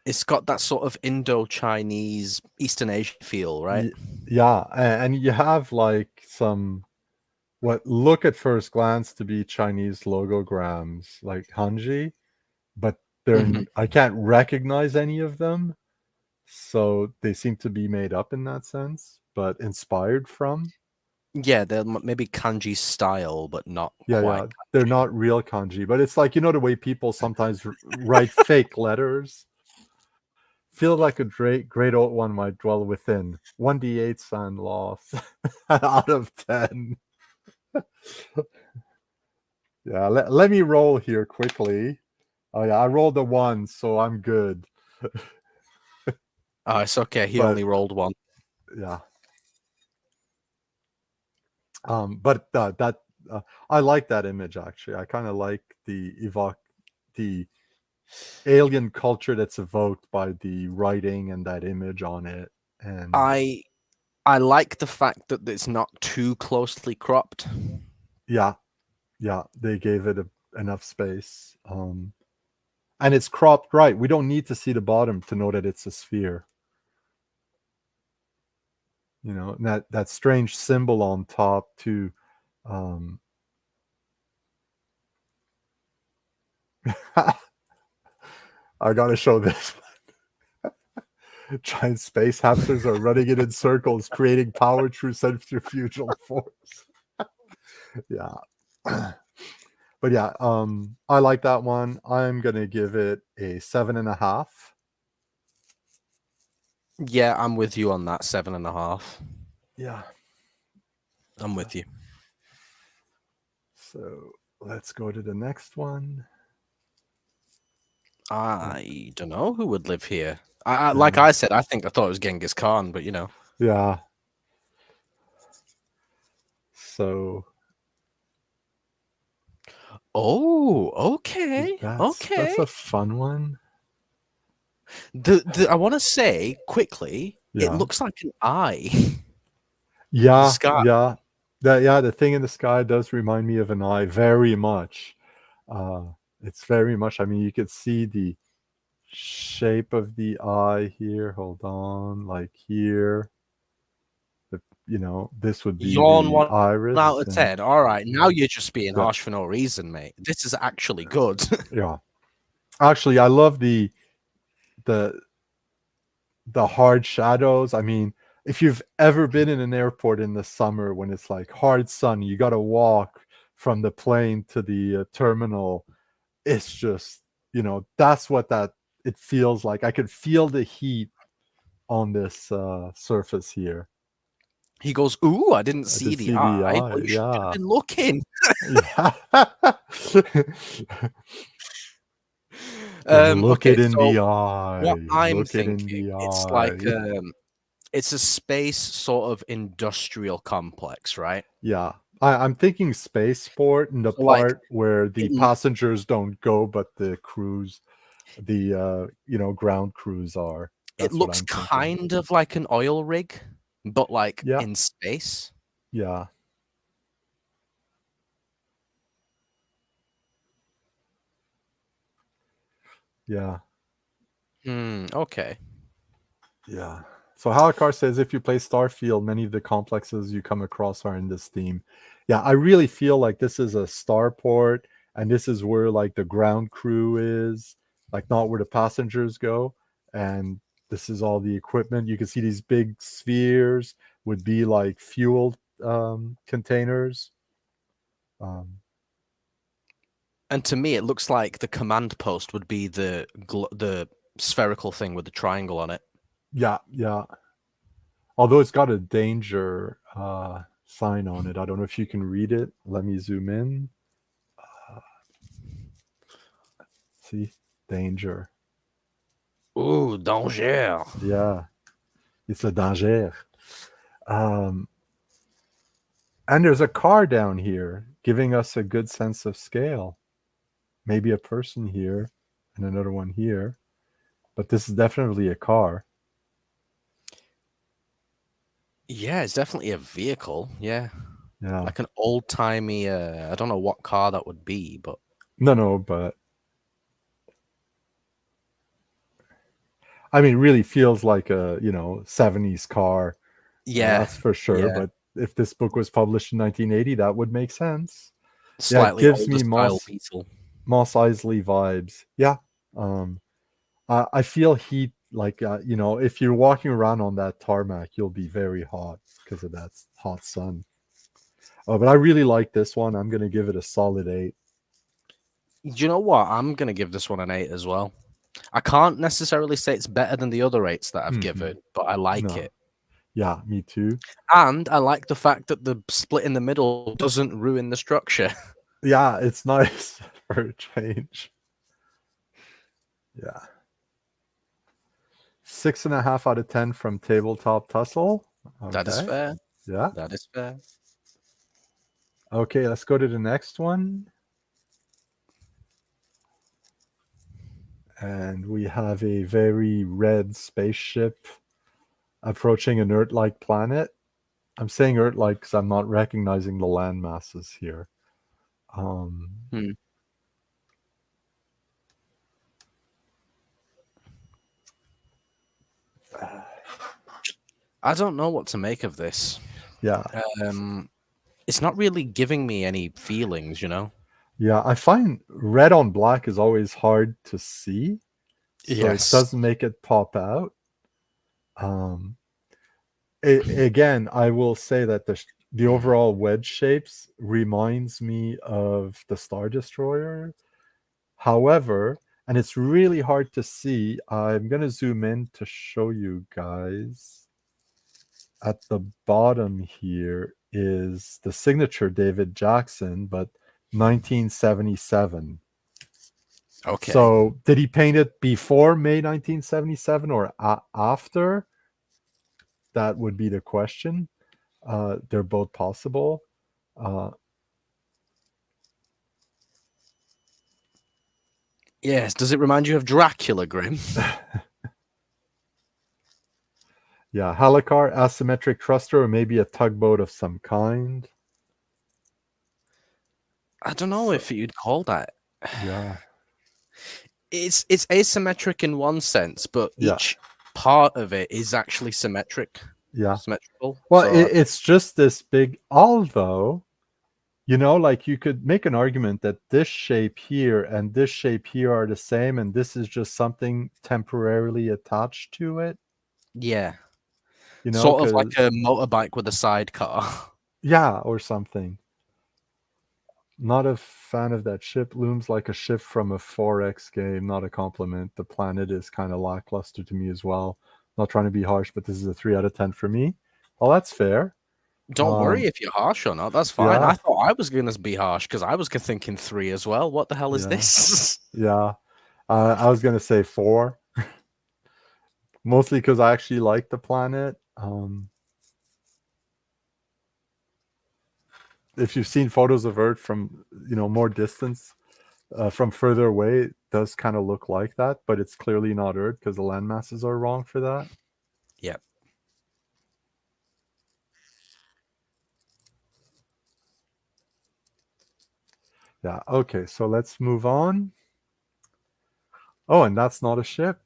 It's got that sort of Indo-Chinese, Eastern Asian feel, right? Yeah, and you have like some what look at first glance to be Chinese logograms, like kanji, but Mhm. I can't recognize any of them, so they seem to be made up in that sense, but inspired from. Yeah, they're maybe kanji style, but not Yeah, quite yeah, they're kanji. not real kanji, but it's like, the way people sometimes write fake letters. Feel like a great old one might dwell within. 1d8 sign loss out of 10. Yeah, let me roll here quickly. Oh yeah, I rolled a 1, so I'm good. Oh, it's okay. He But only rolled one. yeah, but that I like that image actually. I kind of like the alien culture that's evoked by the writing and that image on it. And I I like the fact that it's not too closely cropped. yeah, yeah, they gave it enough space. And it's cropped right. We don't need to see the bottom to know that it's a sphere. And that strange symbol on top too. Um, I gotta show this. Giant space hamsters are running it in circles, creating power through centrifugal force. Yeah. But yeah, I like that one. I'm gonna give it a 7.5. Yeah, I'm with you on that 7.5. Yeah. I'm with you. So let's go to the next one. I don't know who would live here. Like Yeah. I said, I thought it was Genghis Khan, but you know. Yeah. So Oh, okay, that's okay. a fun one. The I want to say quickly, it Yeah. looks like an eye. The Yeah, sky. yeah. The thing in the sky does remind me of an eye very much. Uh, it's very much. I mean, you could see the shape of the eye here. Hold on, like here. This would be Yawn the 1 out iris, of and 10. All right, now you're just being yeah, harsh for no reason, mate. This is actually good. yeah. Actually, I love the the hard shadows. I mean, if you've ever been in an airport in the summer when it's like hard sun, you got to walk from the plane to the terminal. It's just, that's what that it feels like. I could feel the heat on this surface here. He goes, "Ooh, I didn't I see did the see the eye, eye. but you should have Yeah. been looking." Yeah. Gonna look Okay, it in so the what eye. I'm Look it in thinking, the it's like eye. it's a space sort of industrial complex, right? Yeah. I'm thinking spaceport in the So like part where the it passengers don't go, but the crews, the ground crews are. it That's what looks I'm thinking. kind of like an oil rig, but like Yeah. in space. Yeah. Yeah. Okay. Yeah. So Halakar says if you play Starfield, many of the complexes you come across are in this theme. Yeah, I really feel like this is a starport, and this is where like the ground crew is, like not where the passengers go. And this is all the equipment. You can see these big spheres would be like fuel containers. Um, And to me, it looks like the command post would be the spherical thing with the triangle on it. yeah, yeah. Although it's got a danger sign on it. I don't know if you can read it. Let me zoom in. See, danger. Ooh, danger. Yeah, it's a danger. Um, and there's a car down here giving us a good sense of scale. Maybe a person here and another one here, but this is definitely a car. Yeah, it's definitely a vehicle. Yeah. Yeah. Like an old timey, I don't know what car that would be, but No, no, but I mean, really feels like a 70s car. yeah, That's for sure. yeah, But if this book was published in 1980, that would make sense. Yeah, it slightly gives older me style Beetle. Moss Eisley vibes. Yeah. Um, I feel heat like if you're walking around on that tarmac, you'll be very hot because of that hot sun. But I really like this one. I'm gonna give it a solid 8. Do you know what? I'm gonna give this one an 8 as well. I can't necessarily say it's better than the other 8s that I've Hmm. given, but I like No, it. yeah, me too. And I like the fact that the split in the middle doesn't ruin the structure. Yeah, it's nice for a change. Yeah, 6.5 out of 10 from Tabletop Tussle. That is Okay, fair. yeah. That is fair. Okay, let's go to the next one. And we have a very red spaceship approaching an Earth-like planet. I'm saying Earth-like because I'm not recognizing the land masses here. Um, Hmm. I don't know what to make of this. yeah, It's not really giving me any feelings, you know? Yeah, I find red on black is always hard to see, so it Yes. doesn't make it pop out. Um, again, I will say that the overall wedge shapes reminds me of the Star Destroyer. However, and it's really hard to see. I'm gonna zoom in to show you guys. At the bottom here is the signature David Jackson, but 1977. Okay. So, did he paint it before May 1977 or after? That would be the question. They're both possible. Uh, Yes. Does it remind you of Dracula, Grim? yeah, helicar, asymmetric thruster, or maybe a tugboat of some kind. I don't know So, if you'd call that. yeah, It's asymmetric in one sense, but yeah, each part of it is actually yeah. symmetrical. Well, So it's just this big, although, like you could make an argument that this shape here and this shape here are the same, and this is just something temporarily attached to it, yeah, sort of like because, a motorbike with a sidecar. yeah, or something. Not a fan of that ship. Looms like a ship from a 4X game, not a compliment. The planet is kind of lackluster to me as well. Not trying to be harsh, but this is a 3 out of 10 for me. Well, that's fair. Don't worry Um, if you're harsh or not. That's fine. I yeah, thought I was going to be harsh because I was thinking 3 as well. What the hell is yeah, this? yeah. I was gonna say 4, mostly because I actually like the planet. If you've seen photos of Earth from more distance, from further away, it does kind of look like that, but it's clearly not Earth because the land masses are wrong for that. Yep. Yeah. Okay. So let's move on. Oh, and that's not a ship.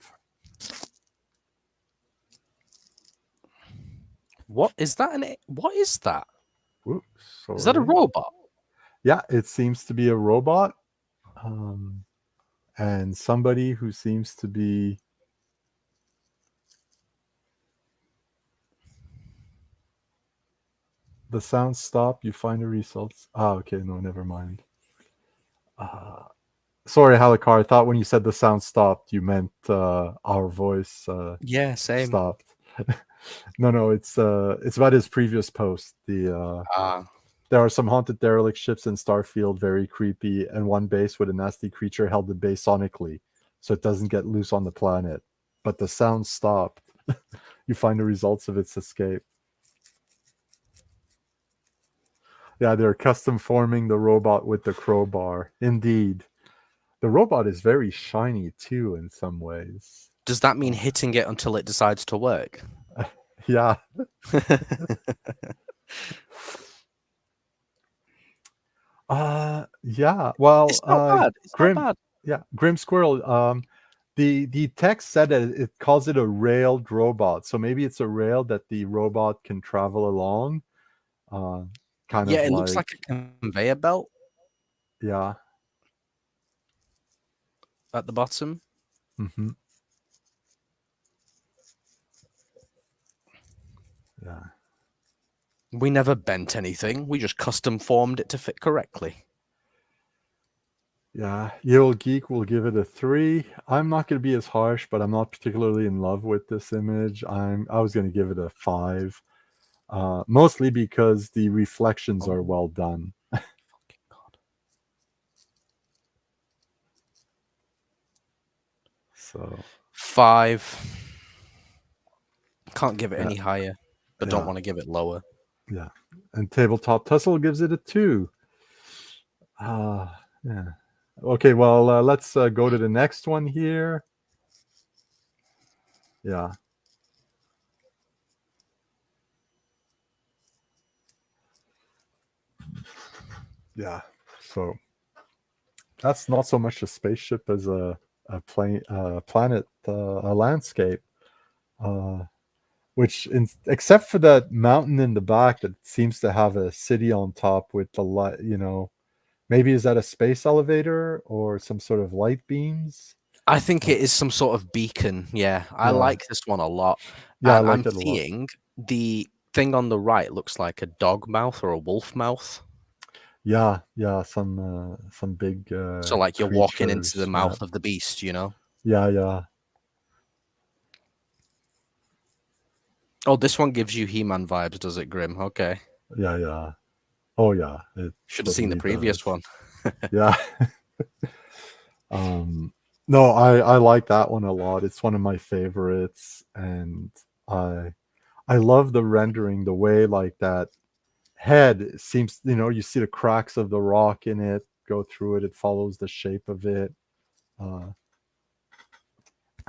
What is that? What is that? Oops, Is that a sorry. robot? Yeah, it seems to be a robot, um, and somebody who seems to be. The sound stop. You find the results. Ah, okay. No, never mind. Uh, sorry, Halicar. I thought when you said the sound stopped, you meant our voice Yeah, same. stopped. No, it's about his previous post. Ah, There are some haunted derelict ships in Starfield, very creepy, and one base with a nasty creature held the base sonically, so it doesn't get loose on the planet. But the sound stopped. You find the results of its escape. Yeah, they're custom forming the robot with the crowbar. Indeed. The robot is very shiny too in some ways. does that mean hitting it until it decides to work? Yeah. Yeah. Well, It's not bad. It's not Grim. bad. Yeah, Grim Squirrel. The text said that it calls it a railed robot, so maybe it's a rail that the robot can travel along. Uh, kind Yeah, of it looks like like, a conveyor belt yeah. at the bottom. Hmm. Yeah. We never bent anything. We just custom formed it to fit correctly. Yeah, Yale Geek will give it a 3. I'm not going to be as harsh, but I'm not particularly in love with this image. I was going to give it a 5, mostly because the reflections Oh, are well done. fucking God. So 5. Can't give it yeah, any higher, but don't yeah, want to give it lower. yeah. And Tabletop Tussle gives it a 2. Yeah. Okay, well, let's go to the next one here. Yeah. Yeah. So that's not so much a spaceship as a plane, planet, a landscape. Uh, which, except for that mountain in the back that seems to have a city on top with the light, Maybe is that a space elevator or some sort of light beams? I think it is some sort of beacon. Yeah, I Yeah, like this one a lot. yeah, I And I'm like it a lot. seeing the thing on the right looks like a dog mouth or a wolf mouth. Yeah, yeah, some big So like you're walking into the creatures. Yeah, mouth of the beast, you know? yeah, yeah, Oh, this one gives you He-Man vibes, does it, Grim? Okay. yeah, yeah. Oh yeah, it Should have seen the totally previous does. one. Yeah. um no, I like that one a lot. It's one of my favorites, and I love the rendering, the way like that head seems, you see the cracks of the rock in it go through it. It follows the shape of it. Uh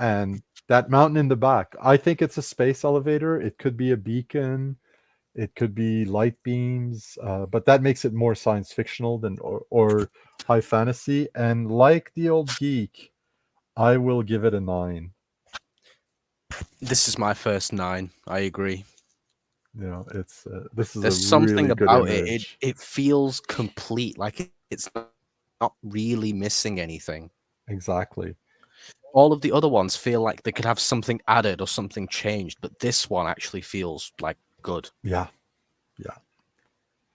and that mountain in the back, I think it's a space elevator. It could be a beacon. It could be light beams, but that makes it more science fictional than or high fantasy. And like the old geek, I will give it a 9. This is my first 9. I agree. It's this is a There's something really good about it. It image. it feels complete. Like it's not really missing anything. Exactly. All of the other ones feel like they could have something added or something changed, but this one actually feels like good. Yeah, yeah.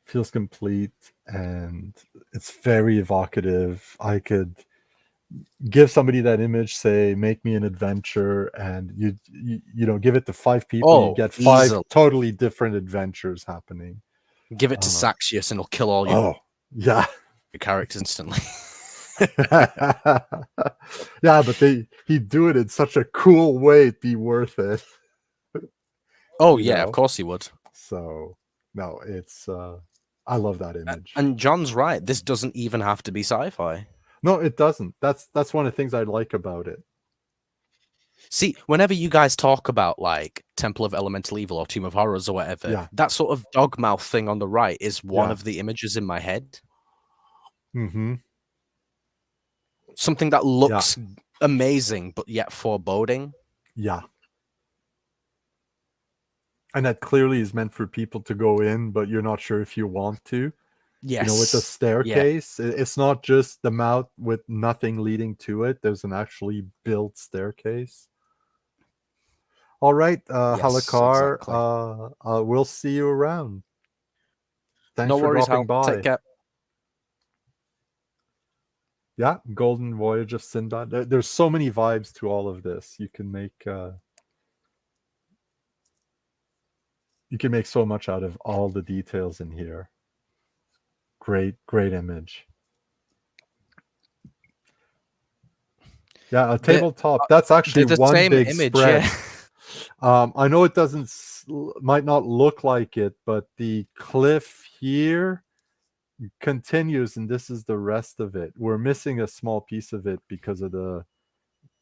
Feels complete, and it's very evocative. I could give somebody that image, say, make me an adventure, and give it to 5 people, you Oh, get 5 easily. totally different adventures happening. Give it to uh, Saxius and he'll kill all your oh yeah. characters instantly. Yeah, but he'd do it in such a cool way, it'd be worth it. Oh you yeah, of know course he would. so no, it's I love that image. And John's right. This doesn't even have to be sci-fi. No, it doesn't. That's one of the things I like about it. See, whenever you guys talk about like Temple of Elemental Evil or Tomb of Horrors or whatever, Yeah, that sort of dog mouth thing on the right is one yeah. of the images in my head. Mm-hmm. Something that Yeah, looks amazing but yet foreboding. yeah. And that clearly is meant for people to go in, but you're not sure if you want to. With the Yes. Yeah. staircase, it's not just the mouth with nothing leading to it. There's an actually built staircase. All right, Yes, Halakar, exactly. we'll see you around. Thanks No for worries, dropping Hal. Take by. care. Yeah, Golden Voyage of Sinbad. There's so many vibes to all of this. You can make so much out of all the details in here. Great, great image. Yeah, a tabletop. That's actually They're the one same big image, yeah. spread. I know it might not look like it, but the cliff here continues, and this is the rest of it. We're missing a small piece of it because of the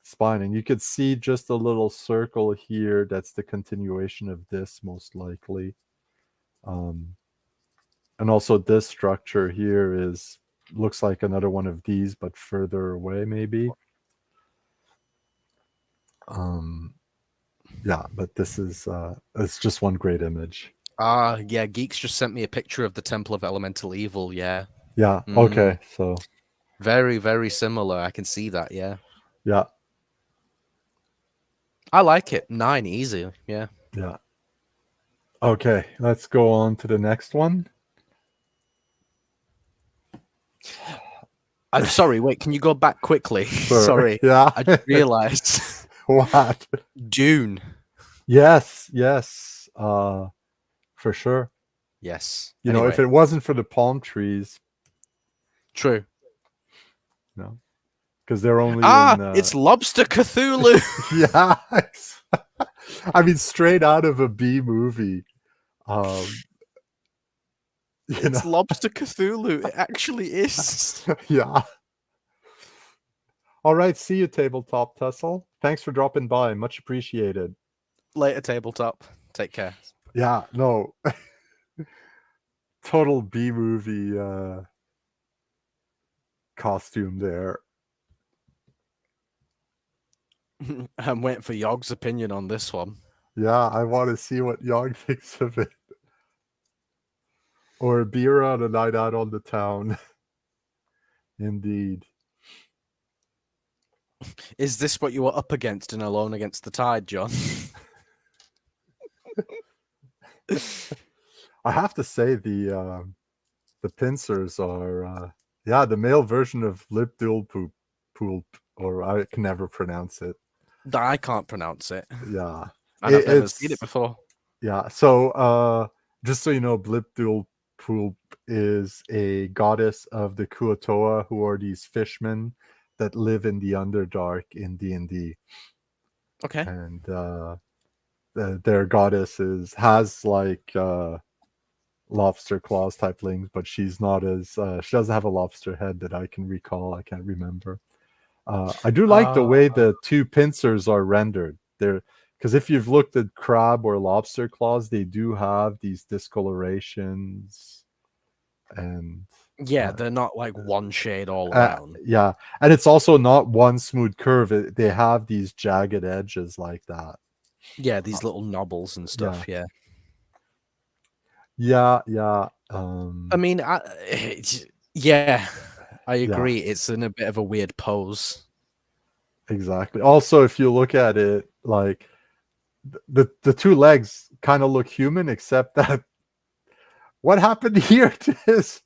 spine, and you could see just a little circle here. That's the continuation of this, most likely. And also this structure here looks like another one of these, but further away, maybe. Yeah, but this is it's just one great image. Yeah, Geeks just sent me a picture of the Temple of Elemental Evil, yeah. Yeah, okay, so Very, very similar. I can see that, yeah. yeah, I like it. 9, easy, yeah. yeah. Okay, let's go on to the next one. I'm sorry, wait, can you go back quickly? Sure. Sorry. Yeah. I just realized. What? Dune. Yes, yes. For sure. Yes. If Anyway, it wasn't for the palm trees, true. because they're only in It's Lobster Cthulhu. yeah. I mean, straight out of a B movie. It's Lobster Cthulhu. It actually is. Yeah. All right, see you, Tabletop Tussle. Thanks for dropping by. Much appreciated. Later, Tabletop. Take care. Yeah, no. Total B movie costume there. I'm waiting for Yogg's opinion on this one. Yeah, I want to see what Yog thinks of it. Or a beer on a night out on the town. Indeed. Is this what you were up against in Alone Against the Tide, John? I have to say the pincers are yeah, the male version of lip dual poop, or I can never pronounce it. I can't pronounce it, Yeah. and I've never seen it It's before. yeah. So just so you know, Blip Dual Poop is a goddess of the Kuo-toa, who are these fishmen that live in the Underdark in D&D. Okay. And their goddess has like lobster claws type things, but she's not as she doesn't have a lobster head that I can recall. I can't remember. I do like the way the two pincers are rendered. They're because if you've looked at crab or lobster claws, they do have these discolorations, and Yeah, they're not like one shade all uh, around. yeah, and it's also not one smooth curve. They have these jagged edges like that. Yeah, these little knobbles and Yeah, stuff. Yeah. yeah. I mean, yeah, I Yeah, agree. It's in a bit of a weird pose. exactly. Also, if you look at it, like the two legs kind of look human, except that what happened here to his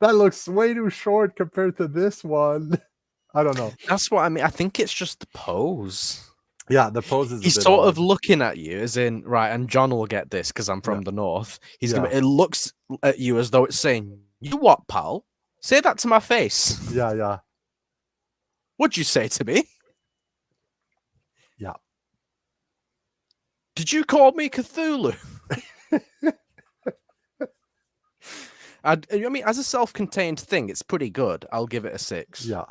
that looks way too short compared to this one. I don't know. That's what I mean. I think it's just the pose. Yeah, the pose is a He's bit sort odd. of looking at you, as in, right, and John will get this because I'm from the north. He's gonna. Yeah. It looks at you as though it's saying, "You what, pal? Say that to my face." Yeah. What'd you say to me? Yeah. Did you call me Cthulhu? I mean, as a self-contained thing, it's pretty good. I'll give it a 6. Yeah.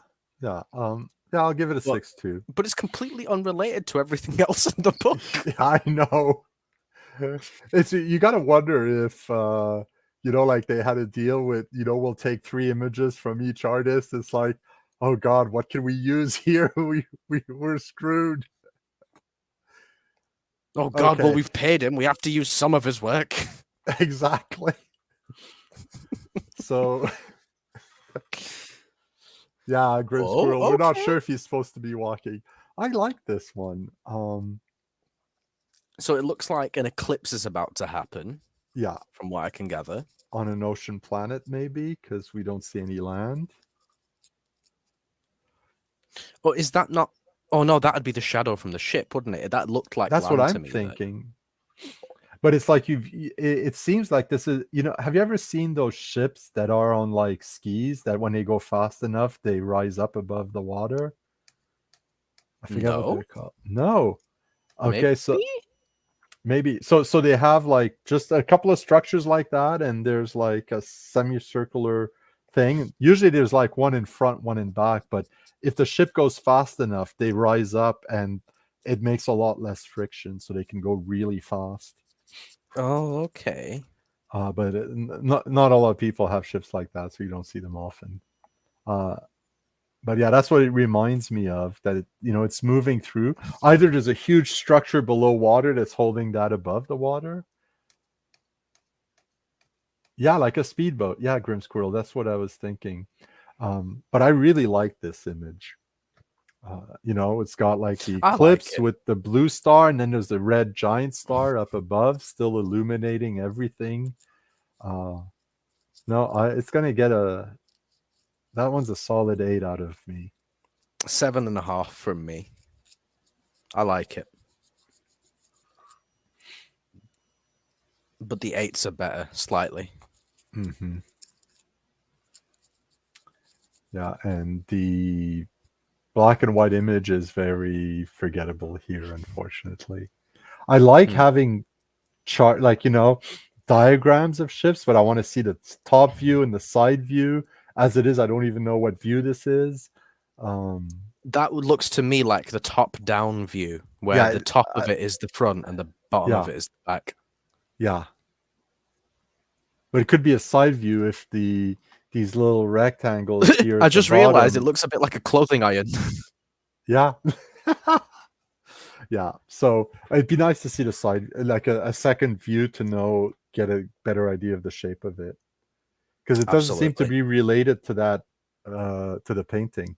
I'll give it a 6 too. But it's completely unrelated to everything else in the book. I know. It's you got to wonder if like they had a deal with we'll take 3 images from each artist. It's like, oh God, what can we use here? We're screwed. Oh God, well, Okay. we've paid him. We have to use some of his work. Exactly. So yeah, Grim Squirrel. We're not sure if he's supposed to be walking. I like this one. So it looks like an eclipse is about to happen. Yeah. From what I can gather. On an ocean planet, maybe, because we don't see any land. Oh, is that not? Oh no, that'd be the shadow from the ship, wouldn't it? That looked like that's land what to I'm me, thinking. But it's like it seems like this is, have you ever seen those ships that are on like skis that when they go fast enough, they rise up above the water? I forget what they're called. No. Okay, maybe? so maybe so they have like just a couple of structures like that, and there's like a semicircular thing. Usually there's like one in front, one in back, but if the ship goes fast enough, they rise up and it makes a lot less friction, so they can go really fast. Oh, okay. But not a lot of people have ships like that, so you don't see them often. But yeah, that's what it reminds me of, that it's moving through. Either there's a huge structure below water that's holding that above the water. Yeah, like a speedboat. Yeah, Grim Squirrel. That's what I was thinking. But I really like this image. It's got like the eclipse with the blue star, and then there's the red giant star up above, still illuminating everything. It's gonna get that one's a solid 8 out of me. 7.5 from me. I like it. But the 8s are better, slightly. Mm-hmm. Yeah, and the black and white image is very forgettable here, unfortunately. I like having diagrams of ships, but I want to see the top view and the side view. As it is, I don't even know what view this is. That looks to me like the top-down view, where the top of it is the front and the bottom of it is the back. Yeah. But it could be a side view if these little rectangles here. I just realized it looks a bit like a clothing iron. Yeah. Yeah. So it'd be nice to see the side, like a second view, to get a better idea of the shape of it. because it doesn't seem to Absolutely. be related to that to the painting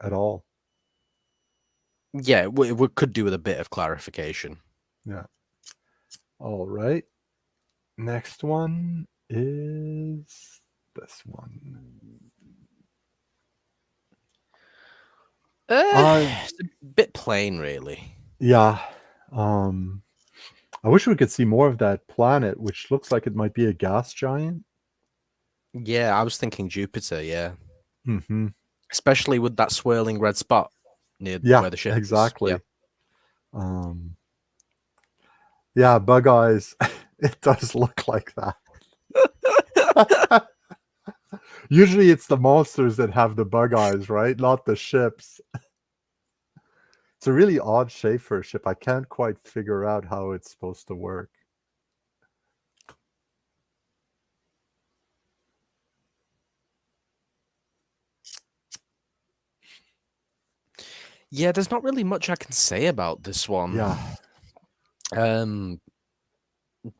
at all. Yeah, we could do with a bit of clarification. Yeah. All right. Next one is this one. It's a bit plain, really. Yeah. I wish we could see more of that planet, which looks like it might be a gas giant. Yeah, I was thinking Jupiter, yeah. Mm-hmm. Especially with that swirling red spot near Yeah, where the ship is. Yeah. exactly. Um, yeah, bug eyes. It does look like that. Usually it's the monsters that have the bug eyes, right? Not the ships. It's a really odd shape for a ship. I can't quite figure out how it's supposed to work. Yeah, there's not really much I can say about this one. Yeah.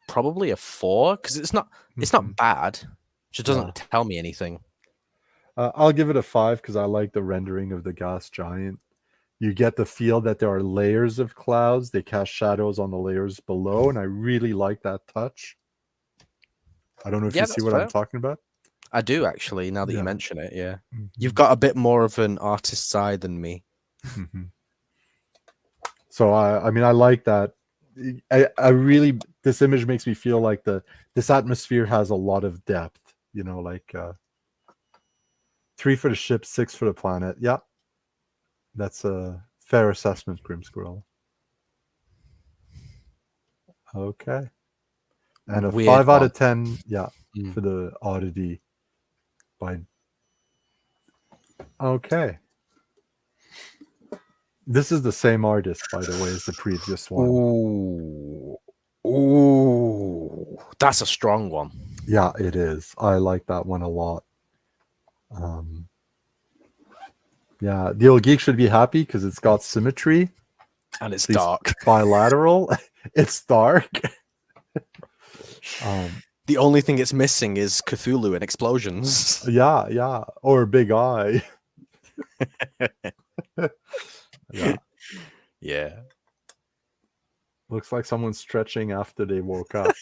Probably a 4, because it's Mm-hmm. not bad. It just Yeah. doesn't tell me anything. I'll give it a 5 because I like the rendering of the gas giant. You get the feel that there are layers of clouds. They cast shadows on the layers below, and I really like that touch. I don't know if Yeah, you see that's what I'm fair. talking about. I do actually, now that you Yeah. mention it, yeah. You've Mm-hmm. got a bit more of an artist side than me. Mm-hmm. So I mean, I like that. I really, this image makes me feel like this atmosphere has a lot of depth. You know, like 3 for the ship, 6 for the planet. Yeah, that's a fair assessment, Grim Squirrel. Okay, and a Weird 5 out one. of 10. Yeah, Mm. for the oddity. By okay, this is the same artist, by the way, as the previous one. Ooh. Ooh. That's a strong one. Yeah, it is. I like that one a lot. Um, yeah, the old geek should be happy because it's got symmetry. And it's At least dark. bilateral. It's dark. The only thing it's missing is Cthulhu and explosions. Yeah, or a big eye. Yeah, Yeah. looks like someone's stretching after they woke up.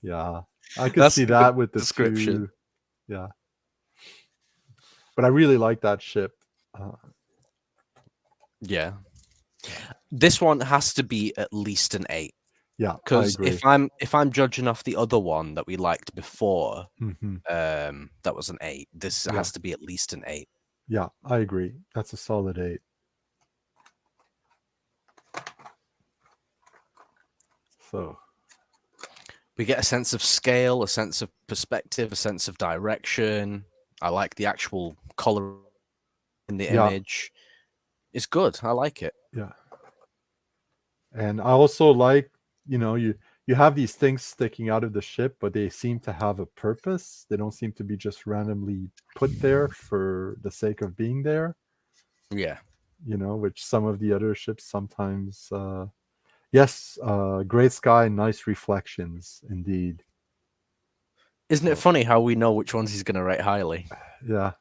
Yeah, I could That's see a good that with the description. two. Yeah, but I really like that ship. Uh, Yeah. This one has to be at least an 8. yeah, I Because agree. if I'm judging off the other one that we liked before, Hmm. that was an 8. This Yeah, has to be at least an 8. yeah, I agree. That's a solid 8. So We get a sense of scale, a sense of perspective, a sense of direction. I like the actual color in the yeah, image. It's good. I like it. yeah. And I also like, you have these things sticking out of the ship, but they seem to have a purpose. They don't seem to be just randomly put there for the sake of being there, Yeah. which some of the other ships sometimes yes, great sky, nice reflections indeed. Isn't it So funny how we know which ones he's going to rate highly? yeah.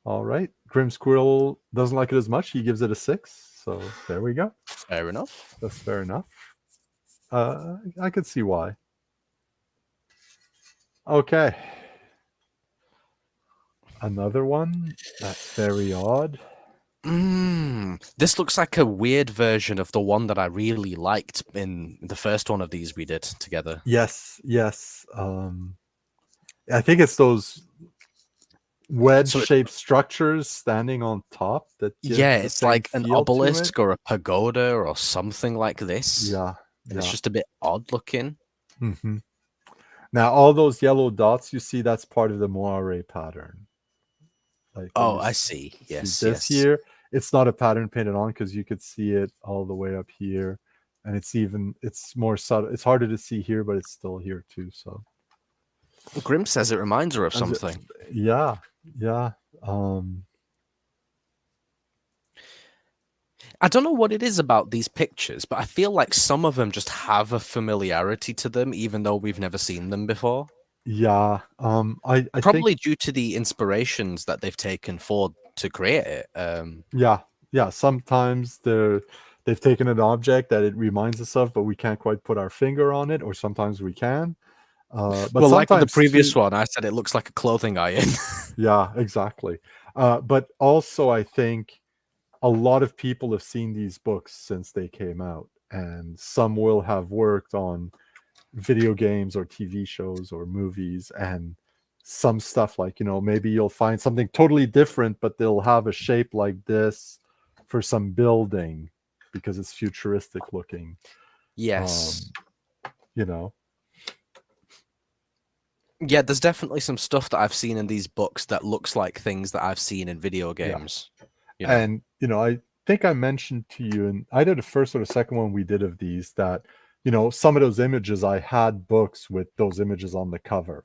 All right. Grim Squirrel doesn't like it as much. He gives it a 6. So there we go. Fair enough. That's fair enough. I could see why. Okay. Another one that's very odd. This looks like a weird version of the one that I really liked in the first one of these we did together. Yes, yes. I think it's those wedge-shaped structures standing on top that give Yeah, the it's same like an feel to it. obelisk or a pagoda or something like this. Yeah, And it's yeah. just a bit odd looking. Hmm. Now, all those yellow dots you see, that's part of the moire pattern. Like when Oh, you I see. see Yes, this yes. here, it's not a pattern painted on because you could see it all the way up here, and it's more subtle. It's harder to see here, but it's still here too. So Grim says it reminds her of something. yeah, yeah. I don't know what it is about these pictures, but I feel like some of them just have a familiarity to them, even though we've never seen them before. Yeah. I think Probably due to the inspirations that they've taken for to create it. yeah. Sometimes they've taken an object that it reminds us of, but we can't quite put our finger on it, or sometimes we can. But Well, like with the sometimes previous too. one, I said it looks like a clothing iron. Yeah, exactly. But also, I think a lot of people have seen these books since they came out, and some will have worked on video games or TV shows or movies, and some stuff like, maybe you'll find something totally different, but they'll have a shape like this for some building because it's futuristic looking. Yes. Um, you know, Yeah, there's definitely some stuff that I've seen in these books that looks like things that I've seen in video yeah. games. You know. And I think I mentioned to you, and either the first or the second one we did of these, that some of those images, I had books with those images on the cover.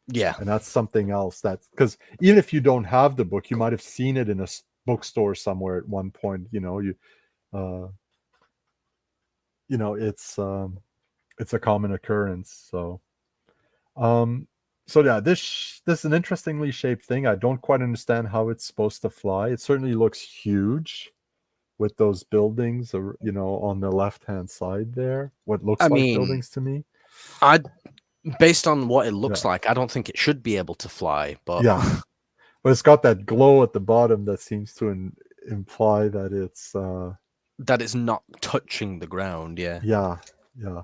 Yeah. And that's something else, that's because even if you don't have the book, you might have seen it in a bookstore somewhere at one point. Uh it's a common occurrence. Um so yeah, this is an interestingly shaped thing. I don't quite understand how it's supposed to fly. It certainly looks huge with those buildings, on the left hand side there, what I looks like mean, buildings to me. I based on what it Yeah, looks like, I don't think it should be able to fly, but yeah. But it's got that glow at the bottom that seems to imply that it's that it's not touching the ground. Yeah, yeah, yeah.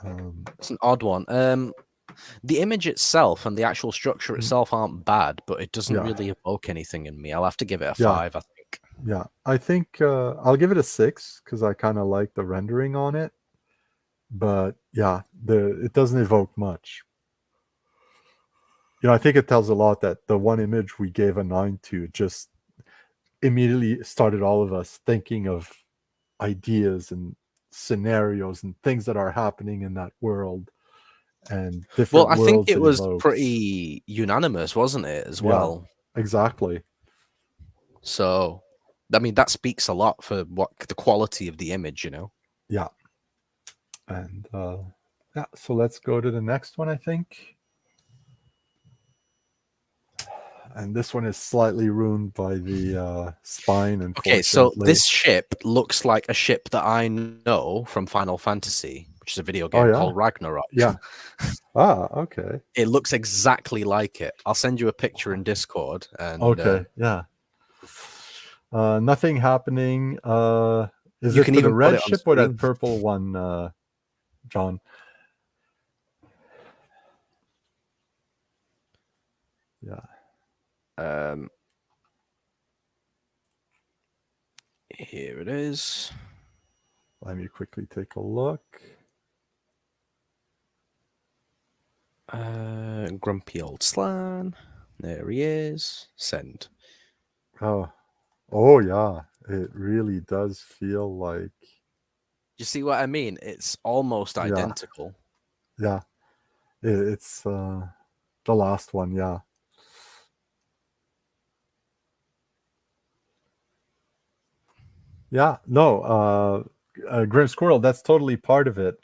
um it's an odd one. The image itself and the actual structure mm, itself aren't bad, but it doesn't yeah, really evoke anything in me. I'll have to give it a yeah, 5, I think. yeah. I think I'll give it a 6 because I kind of like the rendering on it. But yeah, it doesn't evoke much. I think it tells a lot that the one image we gave a 9 to just immediately started all of us thinking of ideas and scenarios and things that are happening in that world, and Well, different I think worlds it it was evokes. pretty unanimous, wasn't it, as Yeah, well? exactly. So, I mean, that speaks a lot for what the quality of the image, Yeah. And yeah, so let's go to the next one, I think. And this one is slightly ruined by the spine, Okay, so unfortunately. this ship looks like a ship that I know from Final Fantasy, which is a video Oh game yeah, called Ragnarok. yeah. Ah, okay. It looks exactly like it. I'll send you a picture in Discord, and Okay, yeah. Nothing happening. Is you it can for the even put red it on ship or that screen. purple one, John? Yeah. Um, Here it is. Let me quickly take a look. Grumpy old Slan. There he is. Send. Oh, oh yeah. It really does feel like, You see what I mean? It's almost yeah, identical. yeah. It's the last one, yeah. Yeah, no, Grim Squirrel, that's totally part of it.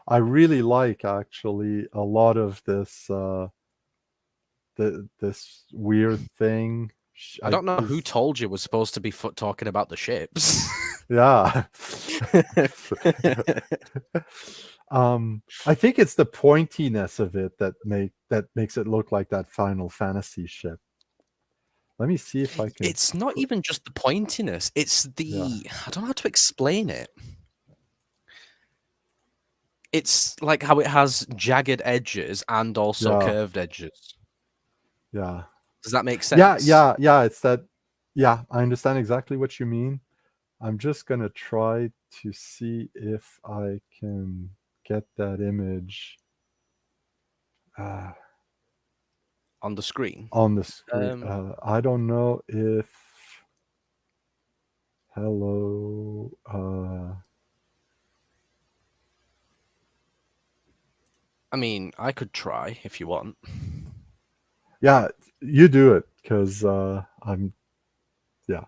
I really like actually a lot of this weird thing. I don't know who Is told you we're supposed to be talking about the ships. yeah. I think it's the pointiness of it that makes it look like that Final Fantasy ship. Let me see if I can It's not put, even just the pointiness. It's yeah, I don't know how to explain it. It's like how it has jagged edges and also yeah, curved edges. yeah. Does that make Yeah, sense? yeah, yeah, it's that. Yeah, I understand exactly what you mean. I'm just gonna try to see if I can get that image uh, On the screen. on the screen. Um, I don't know if hello. I mean, I could try if you want. Yeah, you do it because I'm yeah.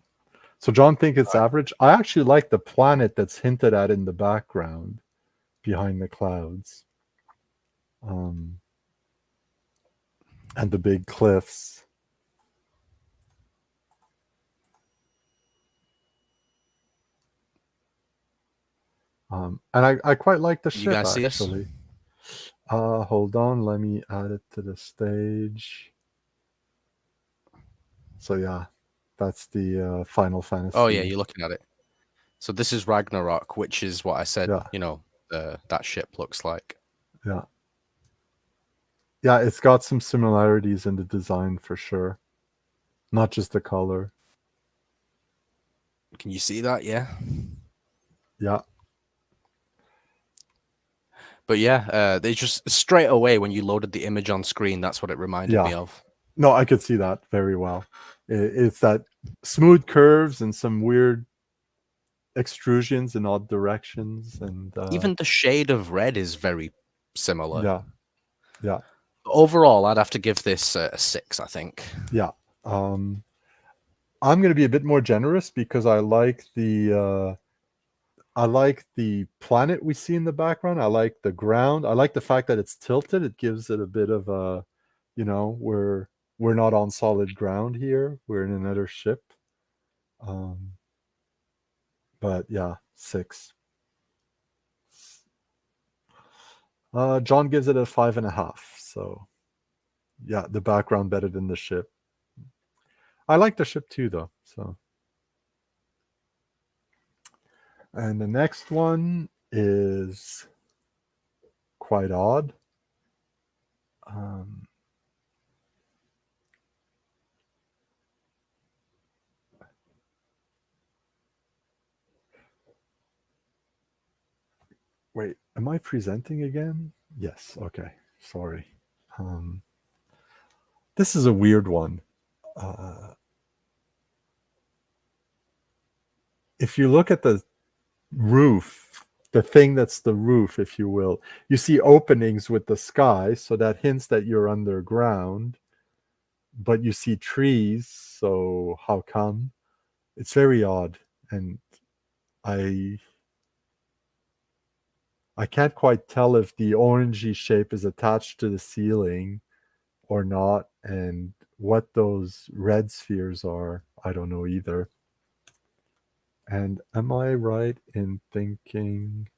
So John thinks it's average. I actually like the planet that's hinted at in the background behind the clouds. And the big cliffs. And I quite like the You ship, guys see this? actually. Hold on, let me add it to the stage. So yeah, that's the Final Fantasy. Oh yeah, you're looking at it. So this is Ragnarok, which is what I said. Yeah. You know, that ship looks like. Yeah. Yeah, it's got some similarities in the design for sure. Not just the color. Can you see that? Yeah. Yeah. But yeah, they just straight away when you loaded the image on screen, that's what it reminded me of. No, I could see that very well. It's that smooth curves and some weird extrusions in odd directions, and Even the shade of red is very similar. yeah, yeah. Overall, I'd have to give this a 6, I think. Yeah. I'm going to be a bit more generous because I like the planet we see in the background. I like the ground. I like the fact that it's tilted. It gives it a bit of a, we're not on solid ground here. We're in another ship. But yeah, 6. John gives it a 5.5. So yeah, the background better than the ship. I like the ship too, though. So, and the next one is quite odd. Wait, am I presenting again? Yes. Okay. Sorry. This is a weird one. If you look at the roof, the thing that's the roof, if you will, you see openings with the sky, so that hints that you're underground. But you see trees, so how come? It's very odd, and I can't quite tell if the orangey shape is attached to the ceiling or not, and what those red spheres are, I don't know either. And am I right in thinking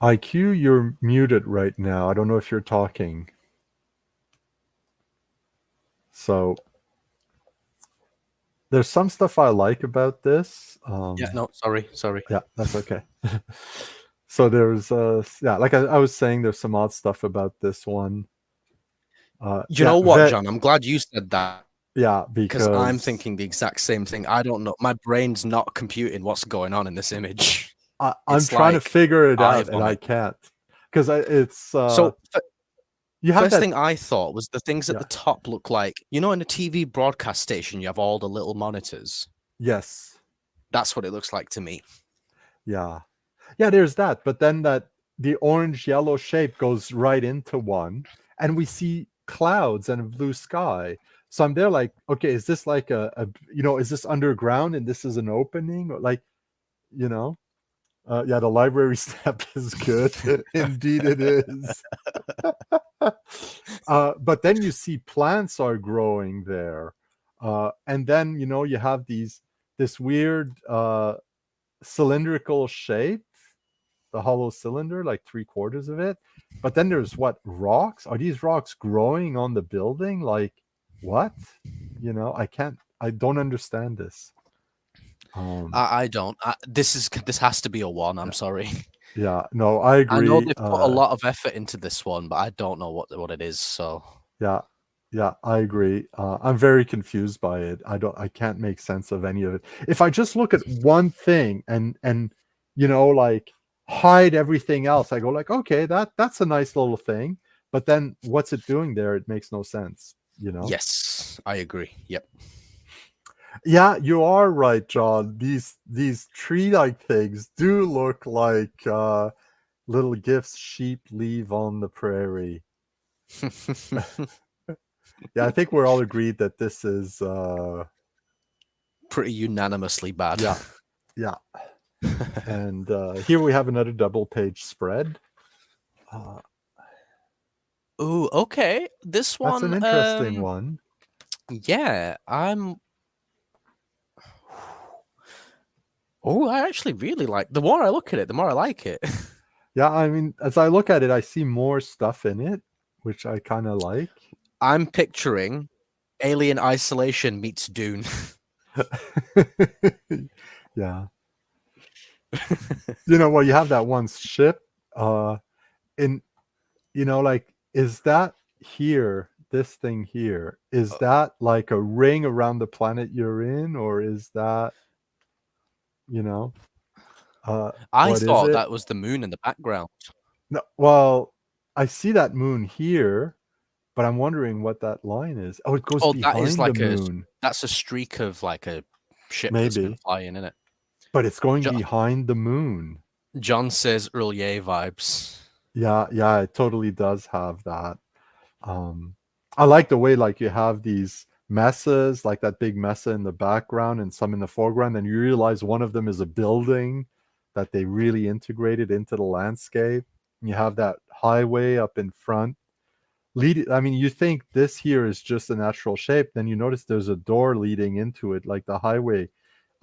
IQ, you're muted right now. I don't know if you're talking. So there's some stuff I like about this. Yeah, no, sorry. Yeah, that's okay. So there's like I was saying, there's some odd stuff about this one. You know what, John? I'm glad you said that. Yeah, because I'm because thinking the exact same thing. I don't know. My brain's not computing what's going on in this image. I'm trying to figure it out, and I vomit. can't, because it's So you have first that thing I thought was the things at the top look like, you know, in a TV broadcast station, you have all the little monitors. Yes. That's what it looks like to me. Yeah. Yeah, there's that. But then the orange yellow shape goes right into one, and we see clouds and a blue sky. So I'm there like, okay, is this like is this underground and this is an opening? Or like, yeah, the library step is good. Indeed it is. But then you see plants are growing there. And then, you have this weird cylindrical shape, the hollow cylinder, like 3/4 of it. But then there's rocks? Are these rocks growing on the building? Like, what? I don't understand this. I don't. This has to be a 1. I'm sorry. Yeah, no, I agree. I know they've put a lot of effort into this one, but I don't know what it is. So yeah, I agree. I'm very confused by it. I can't make sense of any of it. If I just look at one thing and like hide everything else, I go like, okay, that's a nice little thing. But then what's it doing there? It makes no sense. Yes, I agree. Yep. Yeah, you are right, John. These tree-like things do look like little gifts sheep leave on the prairie. Yeah, I think we're all agreed that this is Pretty unanimously bad. yeah, yeah. And here we have another double page spread. Ooh, okay. This That's an one, interesting one. yeah, I'm. Oh, I actually really like. The more I look at it, the more I like it. Yeah, I mean, as I look at it, I see more stuff in it, which I kind of like. I'm picturing Alien Isolation meets Dune. Yeah. You know, well, you have that one ship. In like, is that here? This thing here, is that like a ring around the planet you're in, or is that you know, I what is thought it? that was the moon in the background. No, well, I see that moon here, but I'm wondering what that line is. Oh, it goes Oh, that is behind the like moon, that's a streak of like a ship that's been maybe, flying in it. but it's going Jo- behind the moon. John says Earlier vibes. Yeah, yeah, it totally does have that. Um, I like the way like you have these mesas, like that big mesa in the background and some in the foreground, and you realize one of them is a building that they really integrated into the landscape. And you have that highway up in front. I mean, you think this here is just a natural shape, then you notice there's a door leading into it, like the highway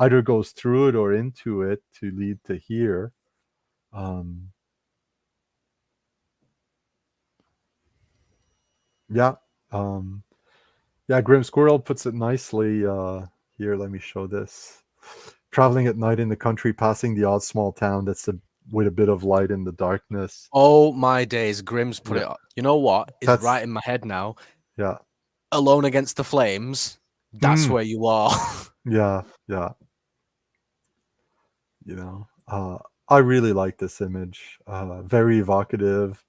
either goes through it or into it to lead to here. Um, yeah. Um, Yeah, Grim Squirrel puts it nicely. Here, let me show this. Traveling at night in the country, passing the odd small town with a bit of light in the darkness. Oh my days, Grimm's put Yeah, it up. You know what is right that's in my head now? yeah, Alone Against the Flames. That's mm, where you are. yeah, yeah. You know, I really like this image. Very evocative.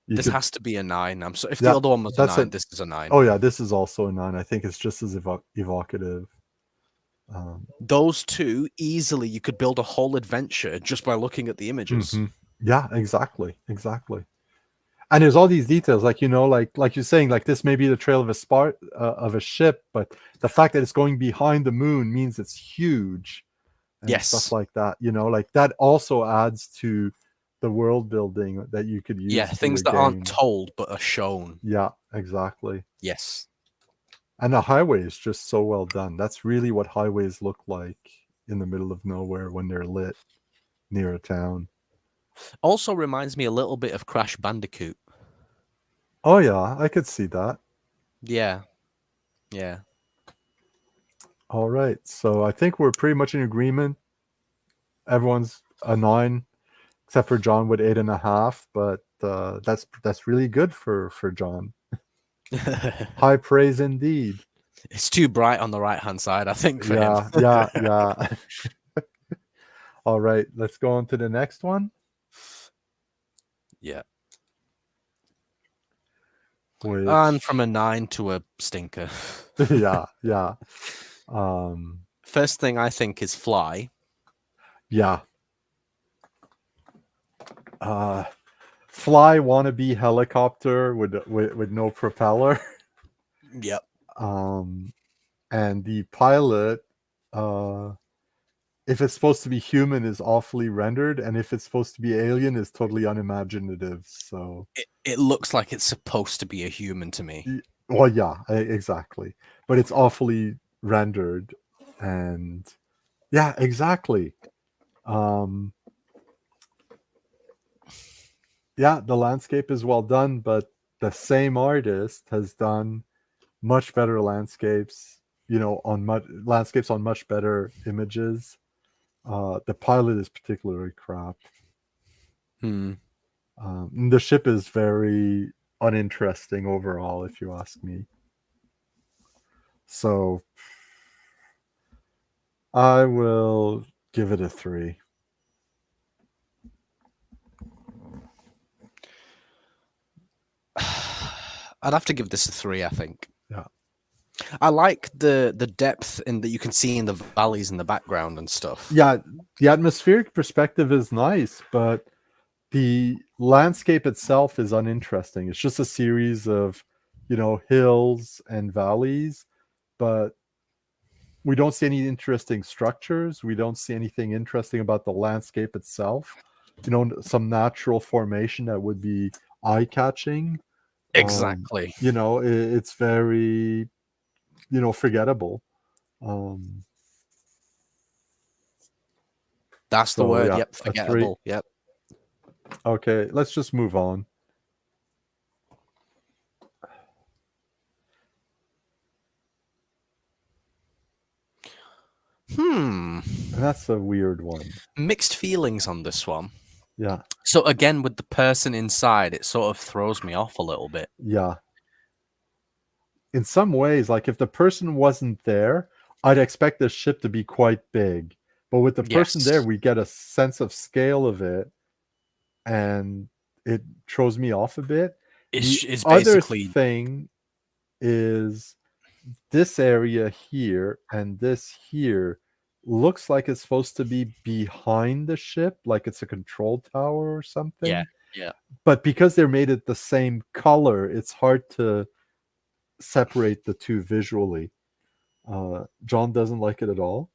You This could, has to be a 9. I'm so if the yeah, other one was a that's 9, it. this is a 9. Oh yeah, this is also a 9. I think it's just as evocative. Um, Those two easily you could build a whole adventure just by looking at the images. mhm. Yeah, exactly, exactly. And there's all these details, like like you're saying, like this may be the trail of a ship, but the fact that it's going behind the moon means it's huge and stuff Yes. like that. Like that also adds to the world building that you could Yeah, use through things the that aren't game. told but are shown. Yeah, exactly. Yes. And the highway is just so well done. That's really what highways look like in the middle of nowhere when they're lit near a town. Also reminds me a little bit of Crash Bandicoot. Oh yeah, I could see that. Yeah. Yeah. All right, so I think we're pretty much in agreement. Everyone's a 9, except for John with 8.5. But that's really good for John. High praise indeed. It's too bright on the right-hand side, I think, for him. Yeah, yeah, yeah. All right, let's go on to the next one. Yeah. And Which, from a 9 to a stinker. yeah, yeah, um, First thing I think is Fly. yeah. Fly wannabe helicopter with no propeller. Yep. And the pilot, uh, if it's supposed to be human, is awfully rendered, and if it's supposed to be alien, is totally unimaginative. So, It looks like it's supposed to be a human to me. well, yeah, exactly. But it's awfully rendered, and yeah, exactly. Um, yeah, the landscape is well done, but the same artist has done much better landscapes. Landscapes on much better images. The pilot is particularly crap. Hmm. The ship is very uninteresting overall, if you ask me. So I will give it a 3. I'd have to give this a 3, I think. Yeah, I like the depth in that you can see in the valleys in the background and stuff. yeah. The atmospheric perspective is nice, but the landscape itself is uninteresting. It's just a series of hills and valleys, but we don't see any interesting structures. We don't see anything interesting about the landscape itself. Some natural formation that would be eye-catching. Exactly. It's very, forgettable. Um, That's the so word. yeah, Yep. a three. Forgettable. Yep. Okay, let's just move on. Hmm. That's a weird one. Mixed feelings on this one. Yeah, So again, with the person inside, it sort of throws me off a little bit. yeah. In some ways, like if the person wasn't there, I'd expect the ship to be quite big. But with the person there, Yes. we get a sense of scale of it, and it throws me off a bit. The It's other basically thing is this area here and this here looks like it's supposed to be behind the ship, like it's a control tower or yeah, something. yeah. But because they're made it the same color, it's hard to separate the two visually. John doesn't like it at all.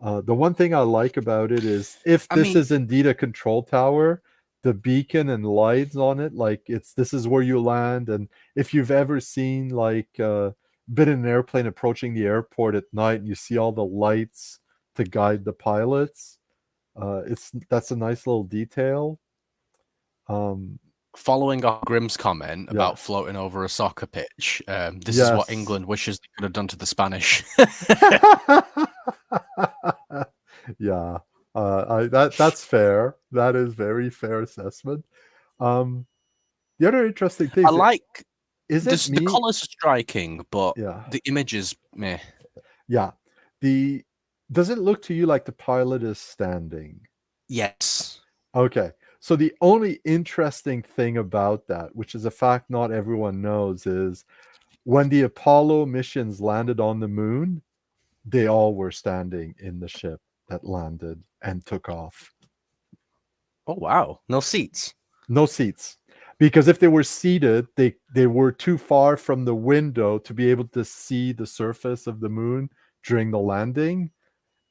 The one thing I like about it is if I this mean, is indeed a control tower, the beacon and lights on it, like this is where you land. And if you've ever seen been in an airplane approaching the airport at night and you see all the lights to guide the pilots, that's a nice little detail. Um, following on Grimm's comment yeah. about floating over a soccer pitch, this is what Yes. England wishes they could have done to the Spanish. Yeah, that's fair. That is very fair assessment. Um, the other interesting thing I is, like is it the me? colours are striking, but Yeah, the image is meh. yeah. The Does it look to you like the pilot is standing? Yes. Okay, so the only interesting thing about that, which is a fact not everyone knows, is when the Apollo missions landed on the moon, they all were standing in the ship that landed and took off. Oh wow, no seats. No seats. Because if they were seated, they were too far from the window to be able to see the surface of the moon during the landing.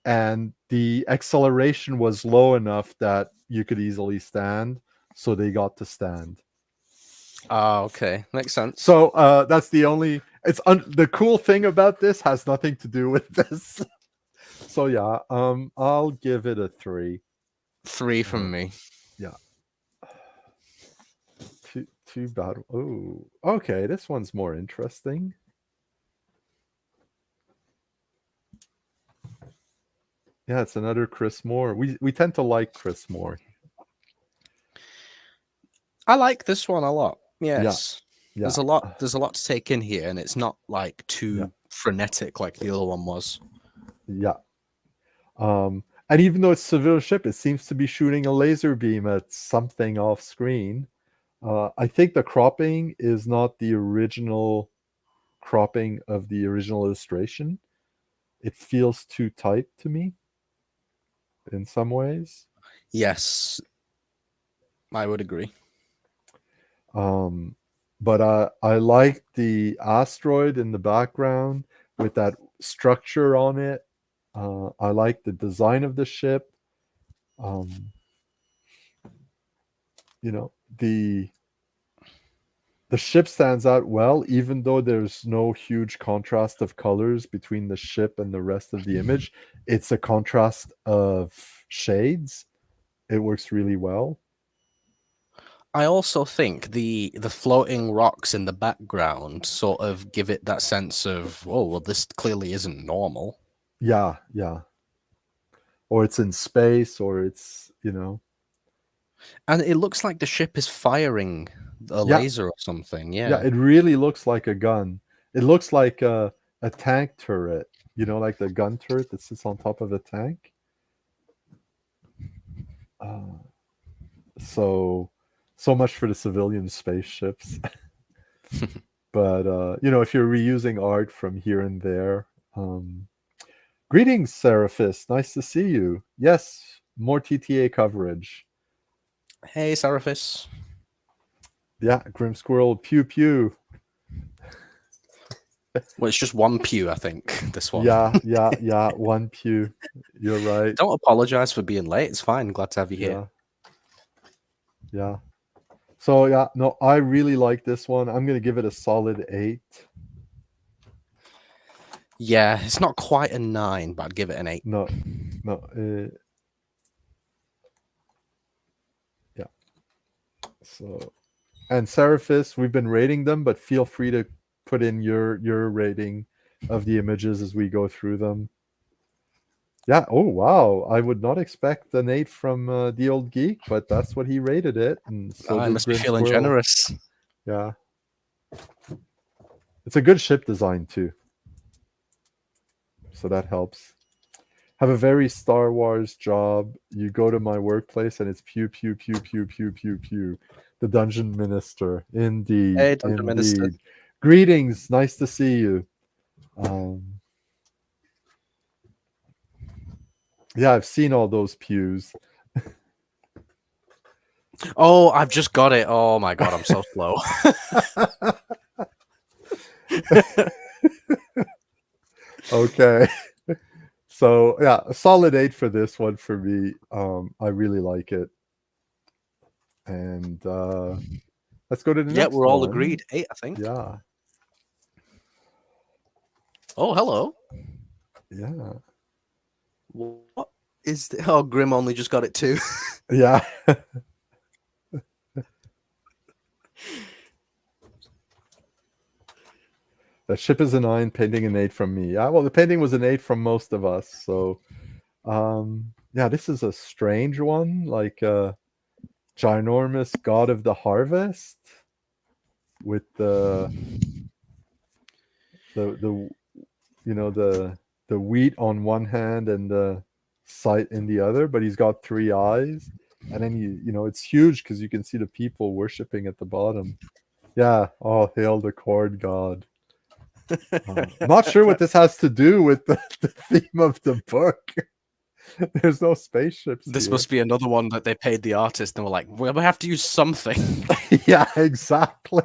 And the acceleration was low enough that you could easily stand. So they got to stand. Ah, okay, makes sense. So that's the only. The cool thing about this has nothing to do with this. So yeah, I'll give it a 3. 3 from me. Yeah, too bad. Oh, okay. This one's more interesting. Yeah, it's another Chris Moore. We tend to like Chris Moore. I like this one a lot. Yeah, Yes. yeah, There's a lot to take in here, and it's not like yeah, too frenetic like the other one was. yeah. And even though it's a civilian ship, it seems to be shooting a laser beam at something off screen. I think the cropping is not the original cropping of the original illustration. It feels too tight to me in some ways. Yes, I would agree. Um, but I like the asteroid in the background with that structure on it. I like the design of the ship. Um, you know, the ship stands out well, even though there's no huge contrast of colors between the ship and the rest of the image. It's a contrast of shades. It works really well. I also think the floating rocks in the background sort of give it that sense of, oh well, this clearly isn't normal. Yeah, yeah. Or it's in space, or it's. And it looks like the ship is firing a Yeah, laser or something. yeah. Yeah. It really looks like a gun. It looks like a tank turret. Like the gun turret that sits on top of a tank. Uh, so, so much for the civilian spaceships. But if you're reusing art from here and there, greetings, Seraphis. Nice to see you. Yes, more TTA coverage. Hey, Seraphis. Yeah, Grim Squirrel, pew pew. Well, it's just one pew, I think. This one. Yeah. One pew. You're right. Don't apologize for being late. It's fine. Glad to have you here. Yeah. So yeah, no, I really like this one. I'm gonna give it a solid 8. Yeah, it's not quite a 9, but I'd give it an 8. No, no. Yeah. So, and Seraphis, we've been rating them, but feel free to put in your rating of the images as we go through them. Yeah. Oh wow, I would not expect an 8 from the old geek, but that's what he rated it, and so I did must be Grim feeling Squirrel. generous. Yeah. It's a good ship design too, so that helps. Have a very Star Wars job. You go to my workplace and it's pew pew pew pew pew pew pew. The Dungeon Minister, indeed, Hey, Dungeon Minister. indeed. Greetings, nice to see you. Yeah, I've seen all those pews. Oh, I've just got it. Oh my god, I'm so slow. Okay. So yeah, a solid 8 for this one for me. I really like it. And let's go to the Yeah, next we're all one. agreed. 8, I think. Yeah. Oh, hello. Yeah. What is the... Oh, Grim only just got it too. Yeah. The ship is a 9, painting an 8 from me. Yeah, well, the painting was an 8 from most of us. So, yeah, this is a strange one, like a ginormous god of the harvest with the you know the wheat on one hand and the sight in the other, but he's got 3 eyes, and then it's huge because you can see the people worshiping at the bottom. Yeah. Oh, hail the cord god. Not sure what this has to do with the theme of the book. There's no spaceships This here. must be another one that they paid the artist and were like, we have to use something. Yeah, exactly.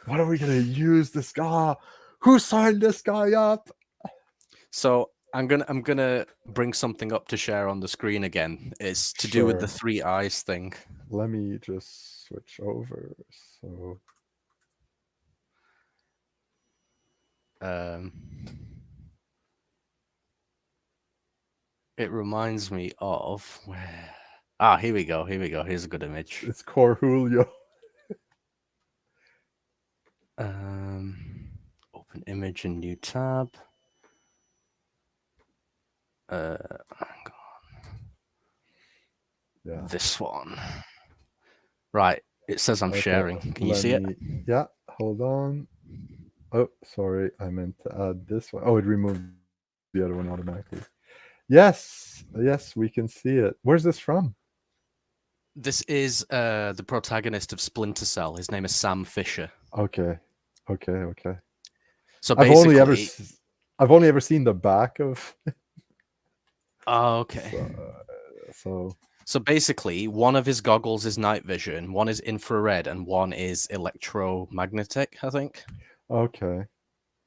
What are we gonna use this guy? Who signed this guy up? So I'm gonna bring something up to share on the screen again. It's to do with the Sure. 3 eyes thing. Let me just switch over. So It reminds me of where... here we go. Here's a good image. it's Corhulio. Open image in new tab. Hang on. Yeah. This one. Right. It says I'm sharing. Can you see it? Yeah, hold on. Oh, sorry. I meant to add this one. Oh, it removed the other one automatically. Yes, we can see it. Where's this from? This is the protagonist of Splinter Cell. His name is Sam Fisher. Okay. So I've basically, only ever seen the back of. Oh, okay. So basically, one of his goggles is night vision, one is infrared, and one is electromagnetic, I think. Okay.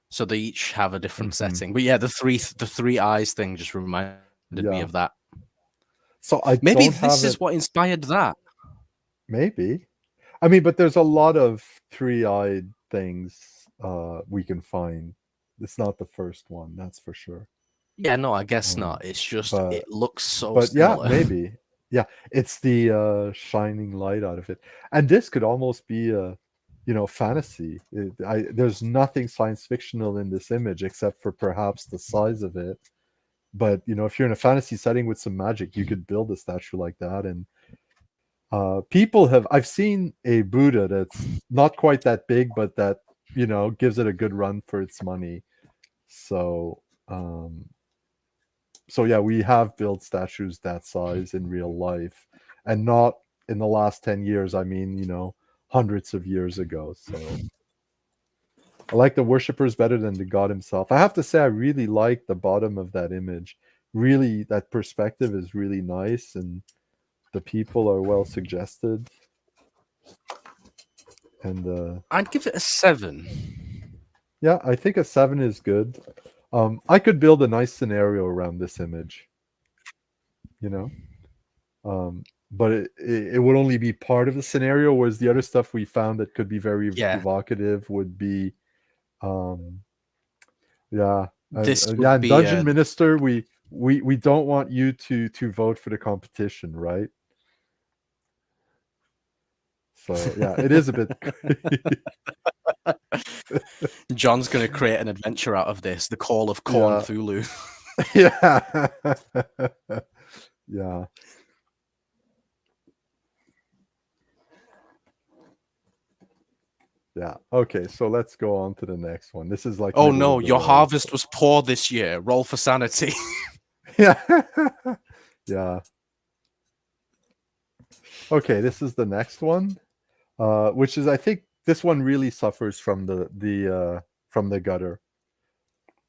So they each have a different setting. But yeah, the three eyes thing just reminded me of that. So maybe this is what inspired that. Maybe. I mean, but there's a lot of 3-eyed things we can find. It's not the first one, that's for sure. Yeah, no, I guess not. It's just it looks so but similar. Yeah, maybe. Yeah, it's the shining light out of it. And this could almost be a fantasy. There's nothing science fictional in this image except for perhaps the size of it. But if you're in a fantasy setting with some magic, you could build a statue like that. And I've seen a Buddha that's not quite that big, but that gives it a good run for its money. So yeah, we have built statues that size in real life, and not in the last 10 years. I mean, hundreds of years ago. So I like the worshippers better than the god himself. I have to say, I really like the bottom of that image. Really, that perspective is really nice, and the people are well suggested. And I'd give it a 7. Yeah, I think a 7 is good. I could build a nice scenario around this image, you know? But it would only be part of the scenario, whereas the other stuff we found that could be very Yeah, evocative would be, um, yeah, this yeah. would be Dungeon Minister, we don't want you to vote for the competition, right? So yeah, it is a bit. John's going to create an adventure out of this, the Call of Corn Yeah, Thulu. yeah, yeah. Yeah. Okay, so let's go on to the next one. This is like Oh middle no, of the your road. harvest was poor this year. Roll for sanity. Yeah. Yeah. Okay, this is the next one. Which is, I think this one really suffers from the gutter.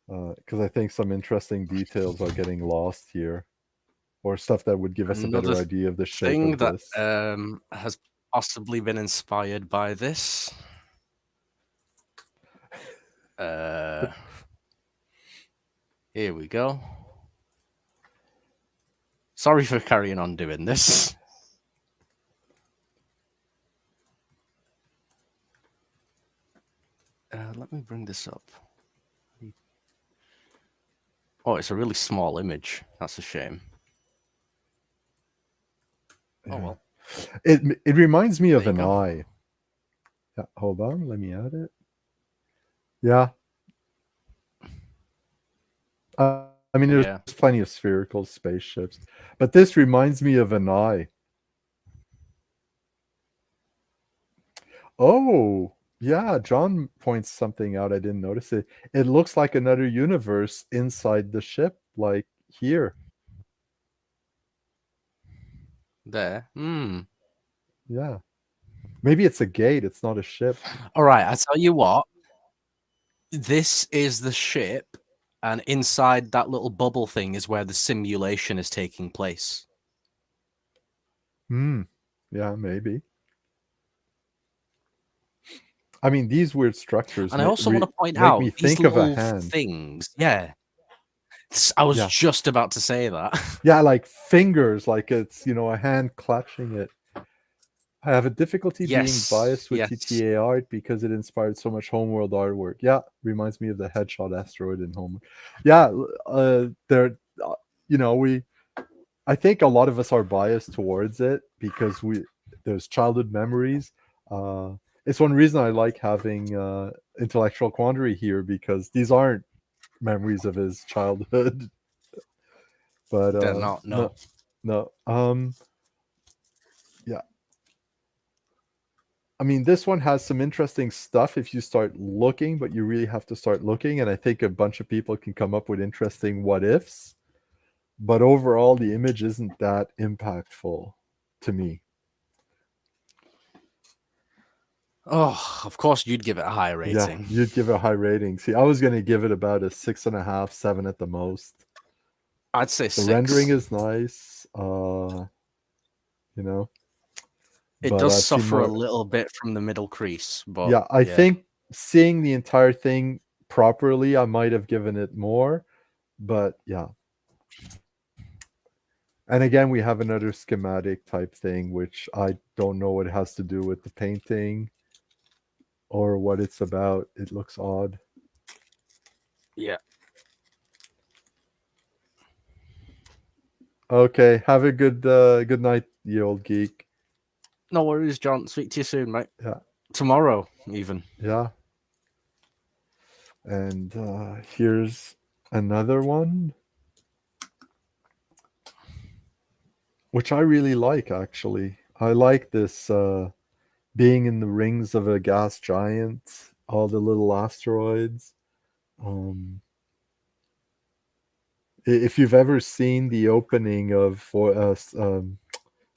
Because I think some interesting details are getting lost here, or stuff that would give us a Another better idea of the shape thing of that this. has possibly been inspired by this. Here we go. Sorry for carrying on doing this. Let me bring this up. Oh, it's a really small image. That's a shame. Yeah. Oh well. It reminds me There of you an go. eye. Yeah, hold on, let me add it. Yeah. I mean, there's Yeah. plenty of spherical spaceships, but this reminds me of an eye. Oh, yeah, John points something out. I didn't notice it. It looks like another universe inside the ship, like here. There. Hmm. Yeah. Maybe it's a gate, it's not a ship. All right. I tell you what. This is the ship, and inside that little bubble thing is where the simulation is taking place. Hmm. Yeah, maybe. I mean, these weird structures And I also want to point make out me these think of a little hand. things. Yeah. I was Yeah. just about to say that. Yeah, like fingers, like it's, a hand clutching it. I have a difficulty being Yes. biased with Yes. TTA art because it inspired so much homeworld artwork. Yeah, reminds me of the headshot asteroid in Homeworld. Yeah, there, we. I think a lot of us are biased towards it because there's childhood memories. It's one reason I like having intellectual quandary here because these aren't memories of his childhood, but They're not. no, No. no. Yeah, I mean, this one has some interesting stuff if you start looking, but you really have to start looking. And I think a bunch of people can come up with interesting what ifs. But overall, the image isn't that impactful to me. Oh, of course you'd give it a high Yeah, rating. you'd give it a high rating. See, I was going to give it about a 6.5, 7 at the most. I'd say The 6. rendering is nice, you know, It but does I've seen suffer a more. little bit from the middle crease, but Yeah, I yeah. think seeing the entire thing properly, I might have given it more. But yeah, and again, we have another schematic type thing, which I don't know what it has to do with the painting or what it's about. It looks odd. Yeah. Okay, have a good night, you old geek. No worries, John. Speak to you soon, mate. Yeah, Tomorrow, even. yeah. And here's another one, which I really like. Actually, I like this being in the rings of a gas giant, all the little asteroids. Um, if you've ever seen the opening of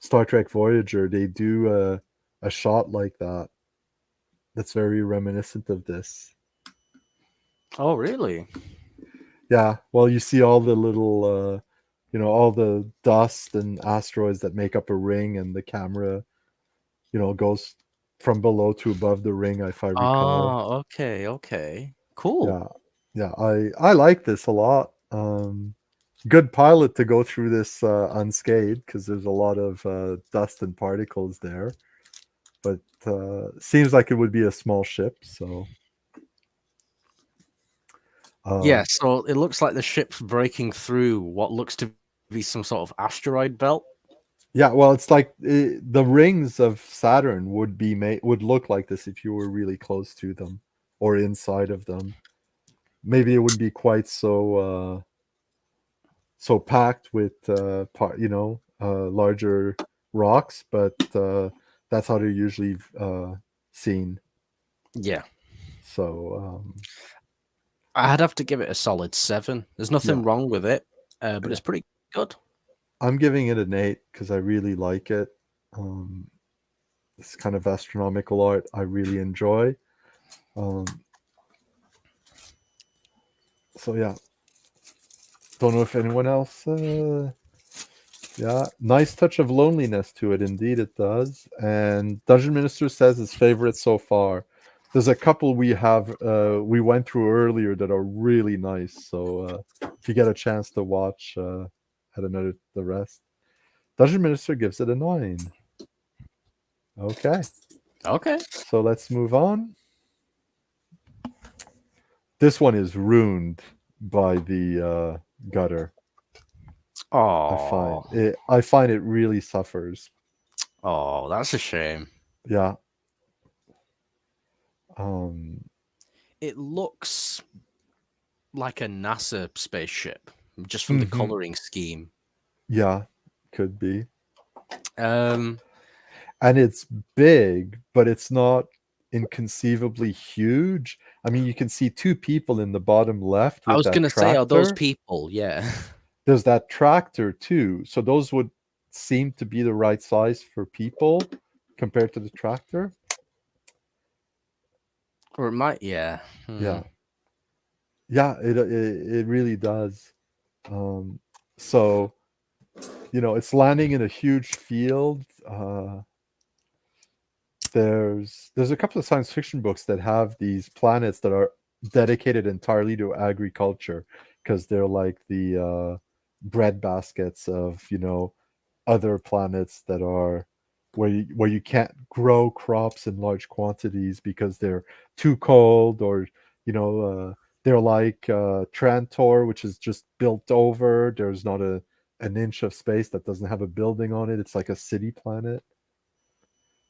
Star Trek Voyager, they do a shot like that. That's very reminiscent of this. Oh, really? Yeah, well, you see all the little, all the dust and asteroids that make up a ring, and the camera, goes from below to above the ring, if I recall. Oh, okay, okay. Cool. Yeah, yeah, I like this a lot. Good pilot to go through this unscathed because there's a lot of dust and particles there. But seems like it would be a small ship, so Yeah, um, so it looks like the ship's breaking through what looks to be some sort of asteroid belt. yeah. Well, it's like the rings of Saturn would look like this if you were really close to them or inside of them. Maybe it wouldn't be quite so packed with larger rocks, but that's how they're usually seen. Yeah. So I'd have to give it a solid 7. There's nothing yeah, wrong with it, but yeah, it's pretty good. I'm giving it an 8 because I really like it. Um, this kind of astronomical art I really enjoy. Um, so yeah, don't know if anyone else. Yeah, nice touch of loneliness to it. Indeed, it does. And Dungeon Minister says his favorite so far. There's a couple we went through earlier that are really nice. So if you get a chance to watch, at another the rest. Dungeon Minister gives it a 9. Okay, Okay. so let's move on. This one is ruined by the gutter. Oh, I find it really suffers. that's a shame. Yeah. Um, It looks like a NASA spaceship just from the mhm. coloring scheme. Yeah, could be. Um, And it's big, but it's not inconceivably huge. I mean, you can see two people in the bottom left I with was that gonna say, are those tractor. people? Yeah. There's that tractor too. So those would seem to be the right size for people compared to the tractor. Or it might, yeah. Hmm. Yeah. Yeah, it really does. Um, so, it's landing in a huge field. There's a couple of science fiction books that have these planets that are dedicated entirely to agriculture because they're like the bread baskets of other planets that are where you can't grow crops in large quantities because they're too cold, or they're like Trantor, which is just built over. There's not an inch of space that doesn't have a building on it. It's like a city planet.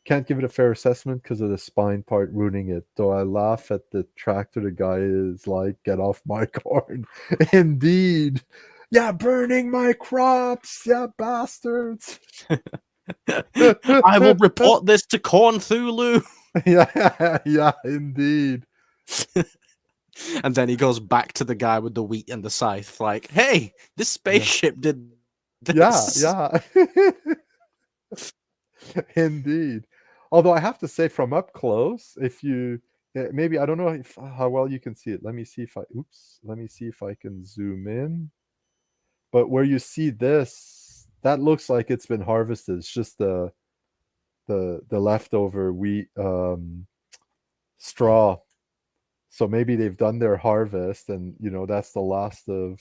Can't give it a fair assessment because of the spine part ruining it. Though I laugh at the tractor. The guy is like, "Get off my corn!" Indeed, yeah, burning my crops, yeah, bastards. I will report this to Corn Thulu. Yeah, yeah, indeed. And then he goes back to the guy with the wheat and the scythe, like, hey, this Yeah, spaceship did yeah, this. yeah. Indeed. Although I have to say, from up close, if you maybe I don't know how well you can see it. Let me see if I oops. Let me see if I can zoom in. But where you see this, that looks like it's been harvested. It's just the leftover wheat straw. So maybe they've done their harvest, and that's the last of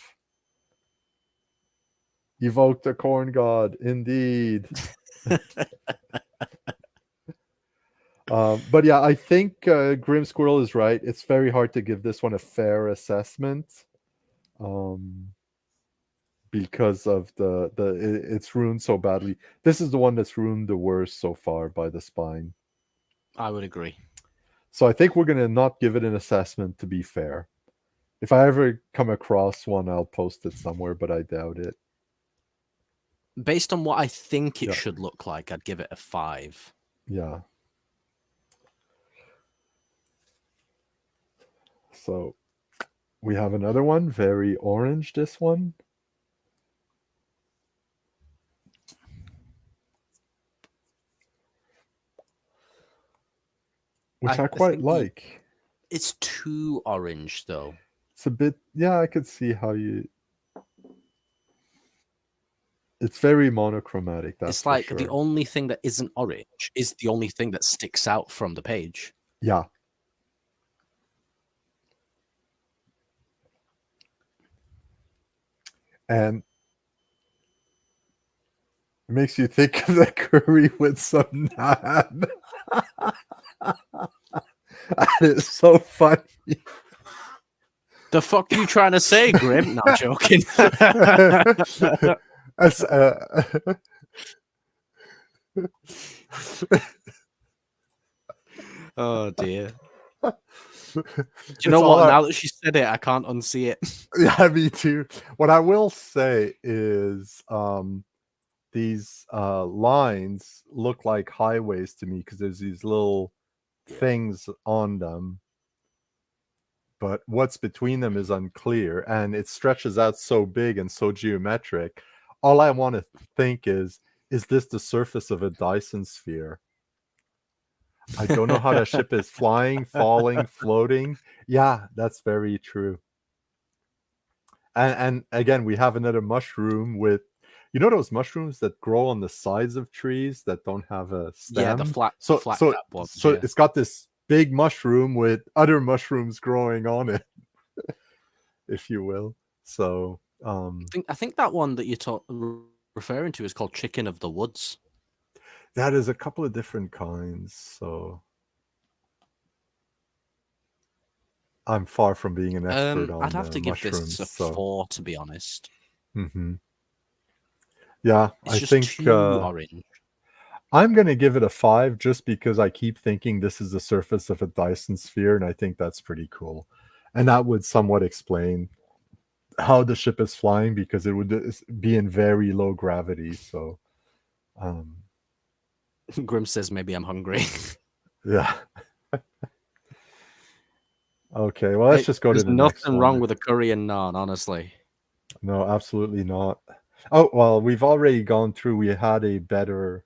evoke the corn god. Indeed. But yeah, I think Grim Squirrel is right. It's very hard to give this one a fair assessment, um, because of it's ruined so badly. This is the one that's ruined the worst so far by the spine. I would agree. So I think we're gonna not give it an assessment, to be fair. If I ever come across one, I'll post it somewhere, but I doubt it. Based on what I think it Yeah, should look like, I'd give it a 5. yeah. So we have another one, very orange. This one, which I I quite think like. it's too orange, though. It's a bit, yeah. I could see how you. It's very monochromatic, that's It's for like the sure. only thing that isn't orange is the only thing that sticks out from the page. Yeah, And it makes you think of the curry with some naan. That is so funny. The fuck you trying to say, Grim? No, I'm joking. That's, Oh dear. Do you it's know all what? Now that she said it, I can't unsee it. yeah, me too. What I will say is these lines look like highways to me because there's these little Yeah. things on them, but what's between them is unclear, and it stretches out so big and so geometric. All I want to think is this the surface of a Dyson sphere? I don't know how that ship is flying, falling, floating. Yeah, that's very true. And again, we have another mushroom with, you know, those mushrooms that grow on the sides of trees that don't have a Yeah, the stem. flat So cap ones. Yeah. it's got this big mushroom with other mushrooms growing on it, if you will. So I think that one that you're referring to is called Chicken of the Woods. that is a couple of different kinds. So I'm far from being an expert on I'd have to give mushrooms. this a So 4, to be honest. Yeah, It's I just think too orange. I'm going to give it a 5 just because I keep thinking this is the surface of a Dyson sphere, and I think that's pretty cool. And that would somewhat explain how the ship is flying because it would be in very low gravity. So, Grim says maybe I'm hungry. yeah. Okay, well, let's just go to There's the next nothing one. wrong with a curry and naan, honestly. No, absolutely not. Oh, well, we've already gone through. We had a better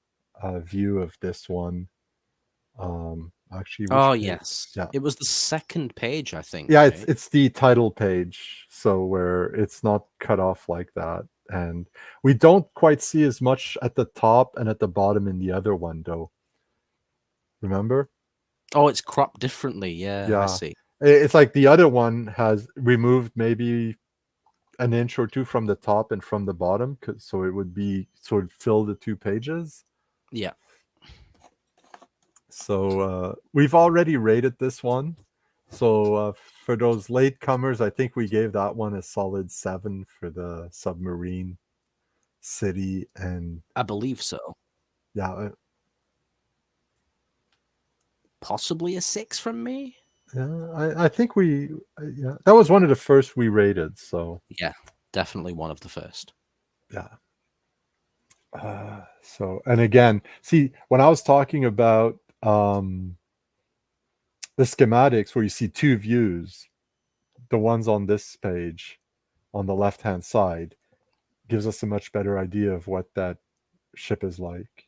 view of this one. Actually, which Oh page? yes, Yeah. it was the second page, I think. Yeah, right? it's the title page, so where it's not cut off like that. And we don't quite see as much at the top and at the bottom in the other one, though. Remember? Oh, it's cropped differently. Yeah, I Yeah. see. It's like the other one has removed maybe an inch or two from the top and from the bottom, so it would be sort of fill the two pages. Yeah. So we've already rated this one. So for those latecomers, I think we gave that one a solid 7 for the submarine city, and I believe so. yeah, Possibly a 6 from me. I think we yeah, that was one of the first we rated. So Yeah, definitely one of the first. yeah. So and again, see when I was talking about the schematics where you see two views, the ones on this page on the left hand side gives us a much better idea of what that ship is like.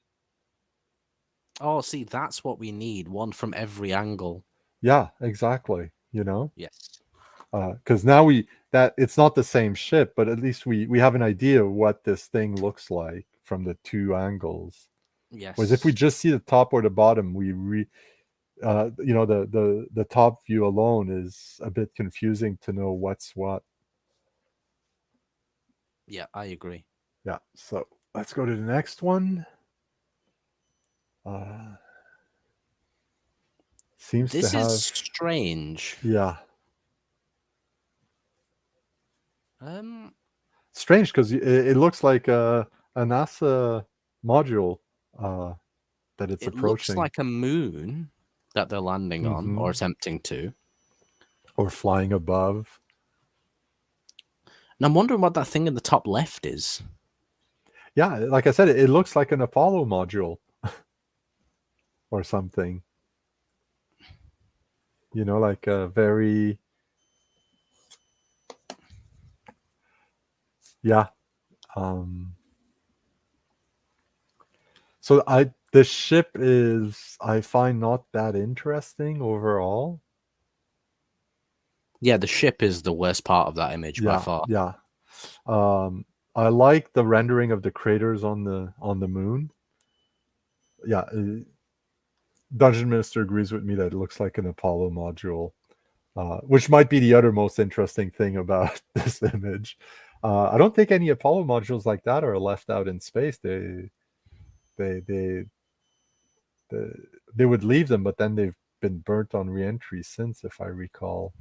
Oh, see, that's what we need. One from every angle. Yeah, exactly. You know, Yes. because now that it's not the same ship, but at least we have an idea of what this thing looks like from the two angles. Whereas if we Yes. just see the top or the bottom, you know, the top view alone is a bit confusing to know what's what. Yeah, I agree. Yeah. So let's go to the next one. Seems to This is have strange. yeah. Um, Strange because it looks like a NASA module that it's it looks approaching like a moon that they're landing on or attempting to. or flying above. And I'm wondering what that thing in the top left is. Yeah, like I said, it looks like an Apollo module or something. You know, like a very yeah. So the ship is I find not that interesting overall. Yeah, the ship is the worst part of that image by Yeah, far. yeah. I like the rendering of the craters on the moon. Yeah, Dungeon Minister agrees with me that it looks like an Apollo module, which might be the other most interesting thing about this image. I don't think any Apollo modules like that are left out in space. They they they, they would leave them, but then they've been burnt on reentry since, if I recall.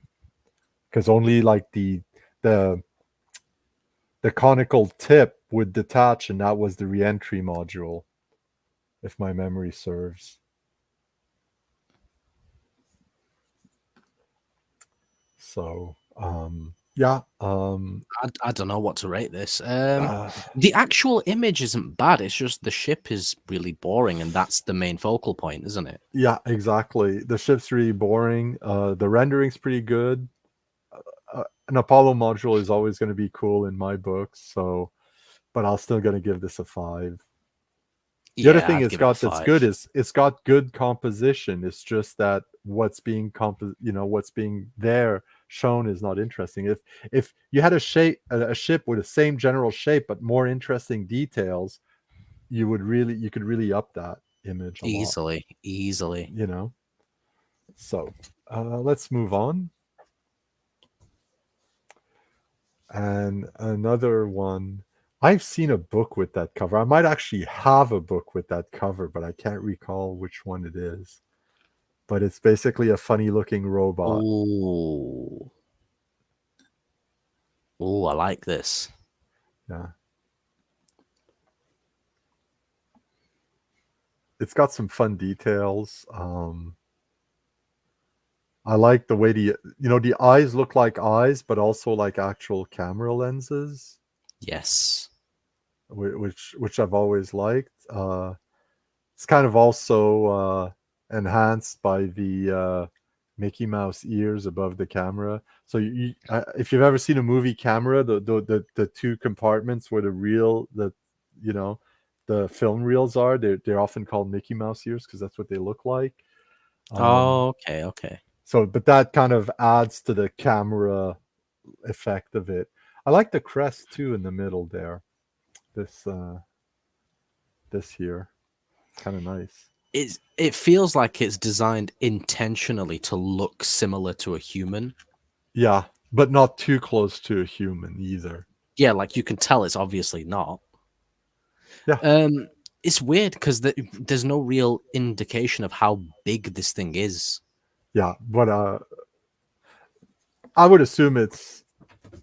Because only like the the conical tip would detach, and that was the reentry module, if my memory serves. So yeah, I don't know what to rate this. uh, The actual image isn't bad. It's just the ship is really boring, and that's the main focal point, isn't it? yeah, exactly. The ship's really boring. The rendering's pretty good. An Apollo module is always going to be cool in my books. So, but I'll still going to give this a 5. The other Yeah, thing I'd it's give it a got that's good 5. is it's got good composition. It's just that what's being what's being there shown is not interesting. If you had a ship with the same general shape but more interesting details, you could really up that image a lot. Easily, easily. You know. So let's move on. And another one, I've seen a book with that cover. I might actually have a book with that cover, but I can't recall which one it is. But it's basically a funny looking robot. Oh, oh, I like this. Yeah. It's got some fun details. I like the way the eyes look like eyes, but also like actual camera lenses, Yes. which I've always liked. It's kind of also enhanced by the Mickey Mouse ears above the camera. So if you've ever seen a movie camera, the two compartments where you know the film reels are, they're often called Mickey Mouse ears because that's what they look like. Um, Oh, okay, okay. so, but that kind of adds to the camera effect of it. I like the crest too in the middle there. This this here, it's kind of nice. It feels like it's designed intentionally to look similar to a human. Yeah, but not too close to a human either. Yeah, like you can tell it's obviously not. Yeah, It's weird because there's no real indication of how big this thing is. yeah, but I would assume it's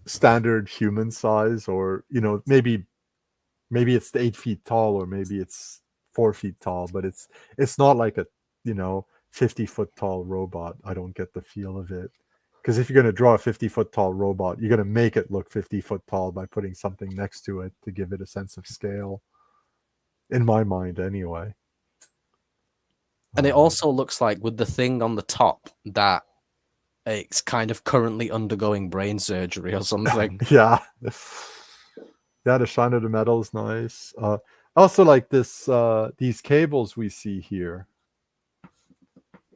standard human size, or maybe it's 8 feet tall, or maybe it's 4 feet tall, but it's not like a 50-foot tall robot. I don't get the feel of it. Because if you're going to draw a 50-foot tall robot, you're going to make it look 50-foot tall by putting something next to it to give it a sense of scale. In my mind, anyway. And it also looks like with the thing on the top that it's kind of currently undergoing brain surgery or something. Yeah. Yeah, the shine of the metal is nice. Also like these cables we see here.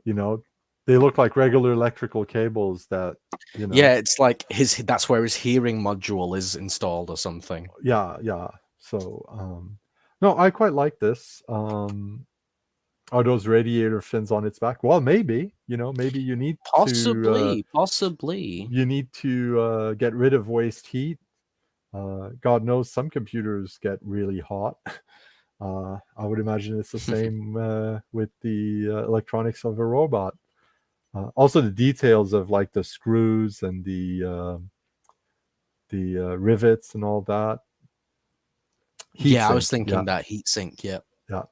You know, they look like regular electrical cables that, Yeah, it's like that's where his hearing module is installed or something. yeah, yeah. So, no, I quite like this. Are those radiator fins on its back? Well, maybe, maybe Possibly. you need to get rid of waste heat. God knows some computers get really hot. I would imagine it's the same with the electronics of a robot. Also, the details of like the screws and the rivets and all that. Yeah, I was Heatsink, yeah, thinking that heatsink, yeah. yeah.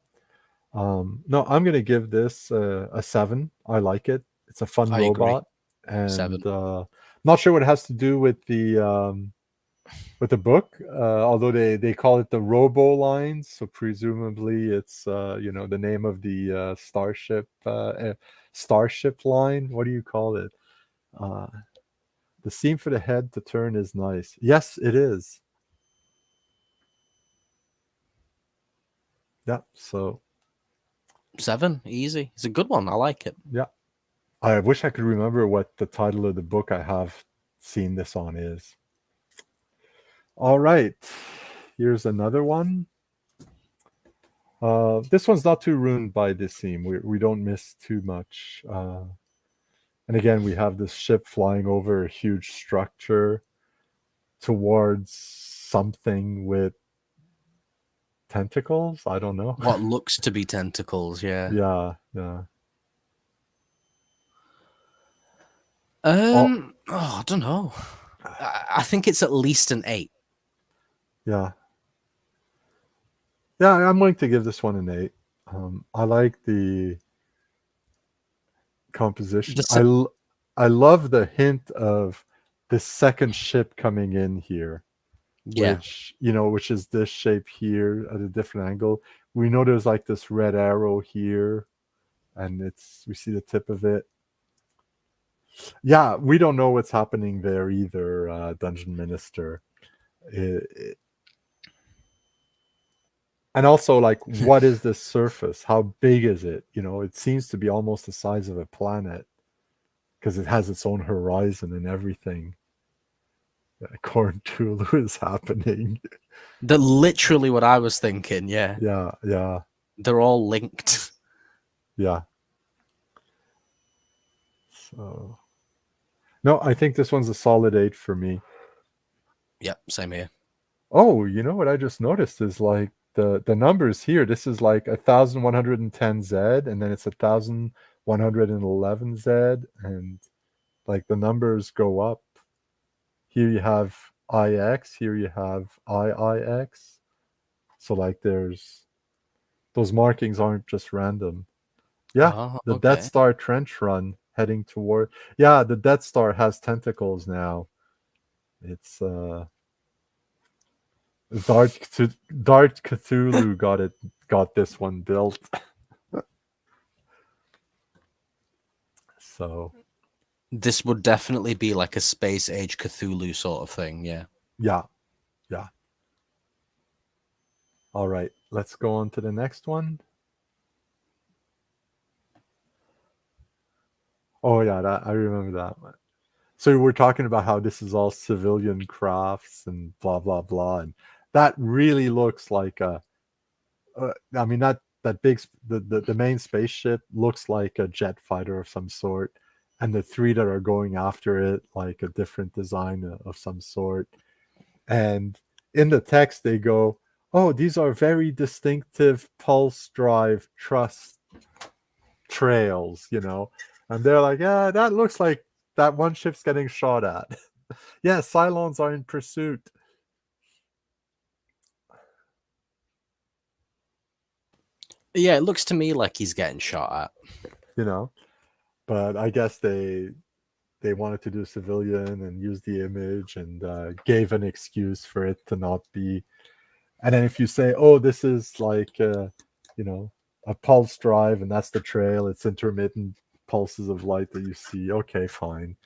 No, I'm gonna give this a 7. I like it. It's a fun I agree. robot, and 7. not sure what it has to do with the book. Although they call it the Robo Lines, so presumably it's the name of the starship line. What do you call it? Uh, the seam for the head to turn is nice. Yes, it is. Yeah. So 7, easy. It's a good one. I like it. yeah, I wish I could remember what the title of the book I have seen this on is. All right, here's another one. This one's not too ruined by this seam. We don't miss too much. And again, we have this ship flying over a huge structure. towards something with tentacles. I don't know. What looks to be tentacles, yeah. Yeah, yeah. I don't know. I think it's at least an 8. Yeah. Yeah, I'm going to give this one an 8. I like the composition. I love the hint of the second ship coming in here, Yeah. which is this shape here at a different angle. We know there's like this red arrow here, and we see the tip of it. Yeah, we don't know what's happening there either, Dungeon Minister. And also, like, what is this surface? How big is it? It seems to be almost the size of a planet because it has its own horizon and everything. Corn Tulu is happening. They're literally what I was thinking, yeah. Yeah, yeah. They're all linked. Yeah. So, no, I think this one's a solid 8 for me. Yep, same here. Oh, you know what I just noticed is like the numbers here. This is like 1110 Z, and then it's 1111 Z, and like the numbers go up. Here you have IX, here you have IIX. So like those markings aren't just random. Yeah, the okay. Death Star trench run heading toward. Yeah, the Death Star has tentacles now. It's Dark Cthulhu got this one built. So this would definitely be like a space age Cthulhu sort of thing, yeah. Yeah. All right, let's go on to the next one. Oh yeah, I remember that one. So we're talking about how this is all civilian crafts and blah blah blah, and that really looks like I mean that big the main spaceship looks like a jet fighter of some sort, and the three that are going after it like a different design of some sort. And in the text they go, "Oh, these are very distinctive pulse drive truss trails," and they're like, "Yeah, that looks like that one ship's getting shot at." Yeah, Cylons are in pursuit. Yeah, it looks to me like he's getting shot at. But I guess they wanted to do civilian and use the image and gave an excuse for it to not be. And then if you say, "Oh, this is like a pulse drive, and that's the trail. It's intermittent pulses of light that you see." Okay, fine.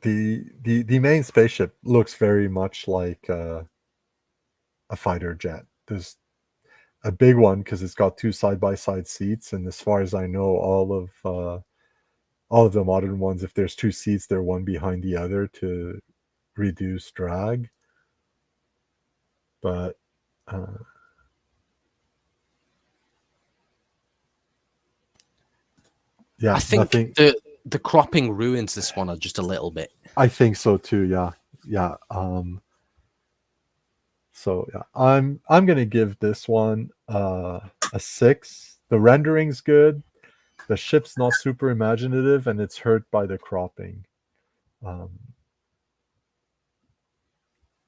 The main spaceship looks very much like a fighter jet. There's a big one because it's got two side-by-side seats, and as far as I know, all of the modern ones, if there's two seats, they're one behind the other to reduce drag. But yeah, I think the cropping ruins this one just a little bit. I think so too. Yeah. So yeah, I'm gonna give this one a 6. The rendering's good. The ship's not super imaginative, and it's hurt by the cropping.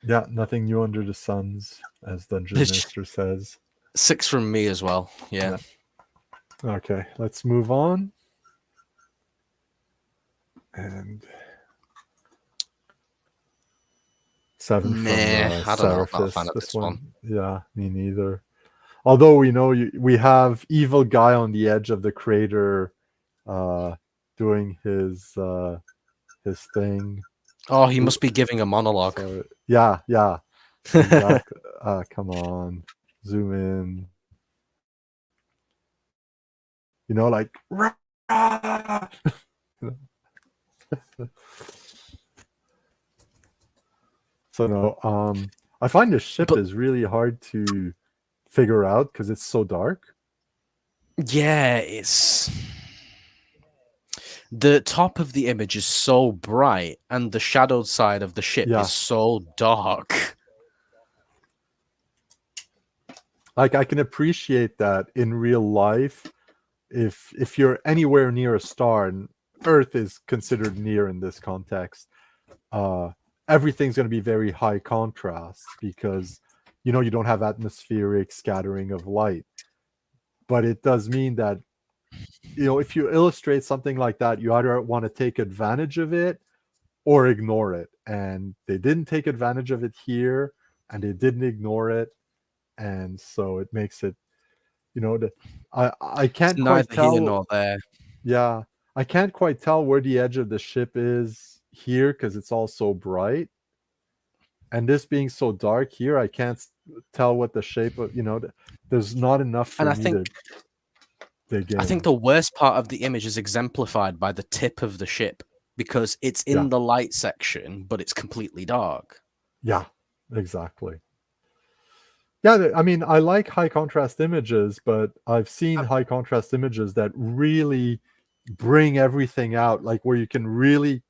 Yeah, nothing new under the suns, as Dungeon Minister says. 6 from me as well. Yeah. Okay, let's move on. And 7 from Seraphis. This one. Yeah, me neither. Although we know we have evil guy on the edge of the crater doing his thing. Oh, he must be giving a monologue. So, yeah. Exactly. Come on. Zoom in. Like So no, I find this ship is really hard to figure out because it's so dark. Yeah, it's The top of the image is so bright, and the shadowed side of the ship Yeah. is so dark. Like I can appreciate that in real life. If you're anywhere near a star, and Earth is considered near in this context, everything's going to be very high contrast because you don't have atmospheric scattering of light. But it does mean that if you illustrate something like that, you either want to take advantage of it or ignore it. And they didn't take advantage of it here, and they didn't ignore it, and so it makes it, I It's can't quite neither here tell. nor there. Yeah, I can't quite tell where the edge of the ship is here because it's all so bright. And this being so dark here, I can't tell what the shape of, there's not enough for And me to dig I think in. the worst part of the image is exemplified by the tip of the ship because it's in Yeah, the light section, but it's completely dark. yeah, exactly. Yeah, I mean, I like high contrast images, but I've seen high contrast images that really bring everything out, like where you can really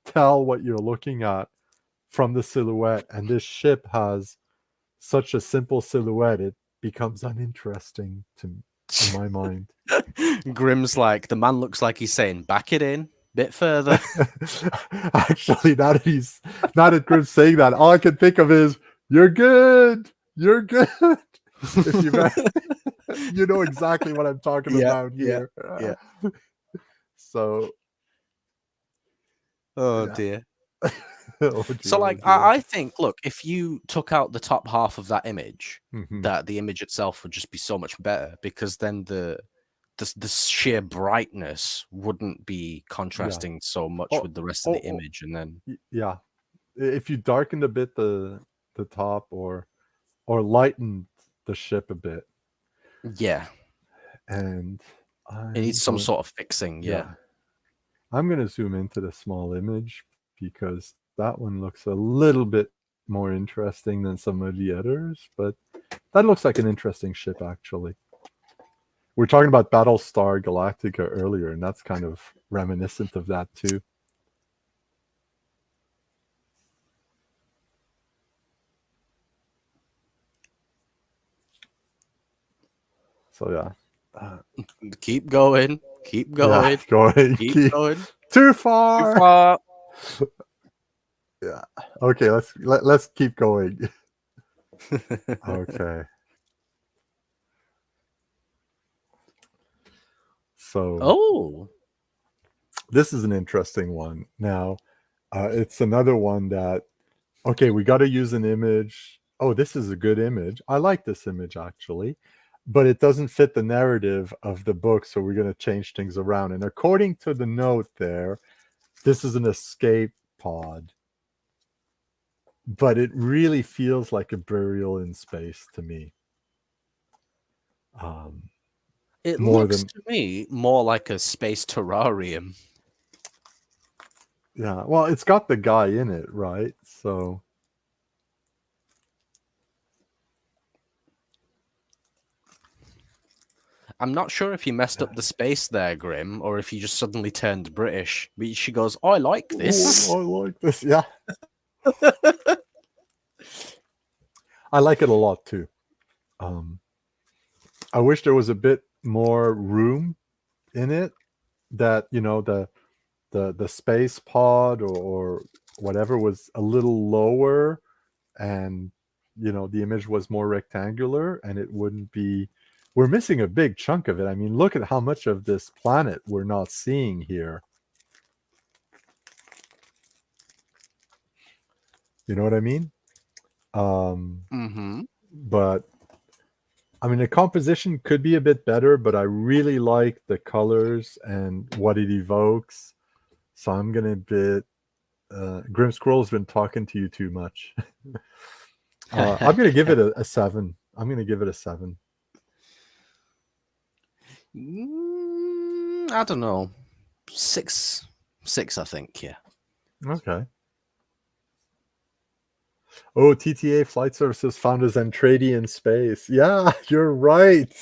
tell what you're looking at from the silhouette. And this ship has such a simple silhouette, it becomes uninteresting in my mind. Grimm's like, the man looks like he's saying, back it in, bit further. Actually, now that Grimm's saying that, all I can think of is, you're good. You're good. If you you know exactly what I'm talking Yeah, about yeah, here. yeah. So Oh yeah. dear. Oh So, dear, oh like, dear. I think, look, if you took out the top half of that image, Mhm. that the image itself would just be so much better because then the sheer brightness wouldn't be Yeah. contrasting so much Oh, with the rest of oh, the image, and then yeah. If you darkened a bit the top, or lightened the ship a bit, yeah, and it I'm needs some going, sort of fixing. yeah, Yeah. I'm going to zoom into the small image because that one looks a little bit more interesting than some of the others, but that looks like an interesting ship actually. We are talking about Battlestar Galactica earlier, and that's kind of reminiscent of that too. So yeah, Keep going. Keep yeah, going. going, Keep going. too Too far. far. Yeah. Okay, let's keep going. Okay. So Oh, this is an interesting one. Now, it's another one that, okay, we got to use an image. Oh, this is a good image. I like this image actually, but it doesn't fit the narrative of the book, so we're going to change things around. And according to the note there, this is an escape pod, but it really feels like a burial in space to me. Um, it more looks than, to me more like a space terrarium. yeah. Well, it's got the guy in it, right? So I'm not sure if you messed up the space there, Grim, or if you just suddenly turned British. But she goes, "Oh, I like this." ooh, I like this. Yeah, I like it a lot too. Um, I wish there was a bit more room in it. That the space pod, or whatever was a little lower, and the image was more rectangular, and it wouldn't be. We're missing a big chunk of it. I mean, look at how much of this planet we're not seeing here. You know what I mean? Mm-hmm. But I mean, the composition could be a bit better, but I really like the colors and what it evokes. So I'm gonna bit. Grim Squirrel's been talking to you too much. I'm gonna give it a 7. I'm gonna give it a 7. I don't know. 6, 6, I think. Yeah. Okay. Oh, TTA Flight Services found a Zentradi in space. Yeah, you're right.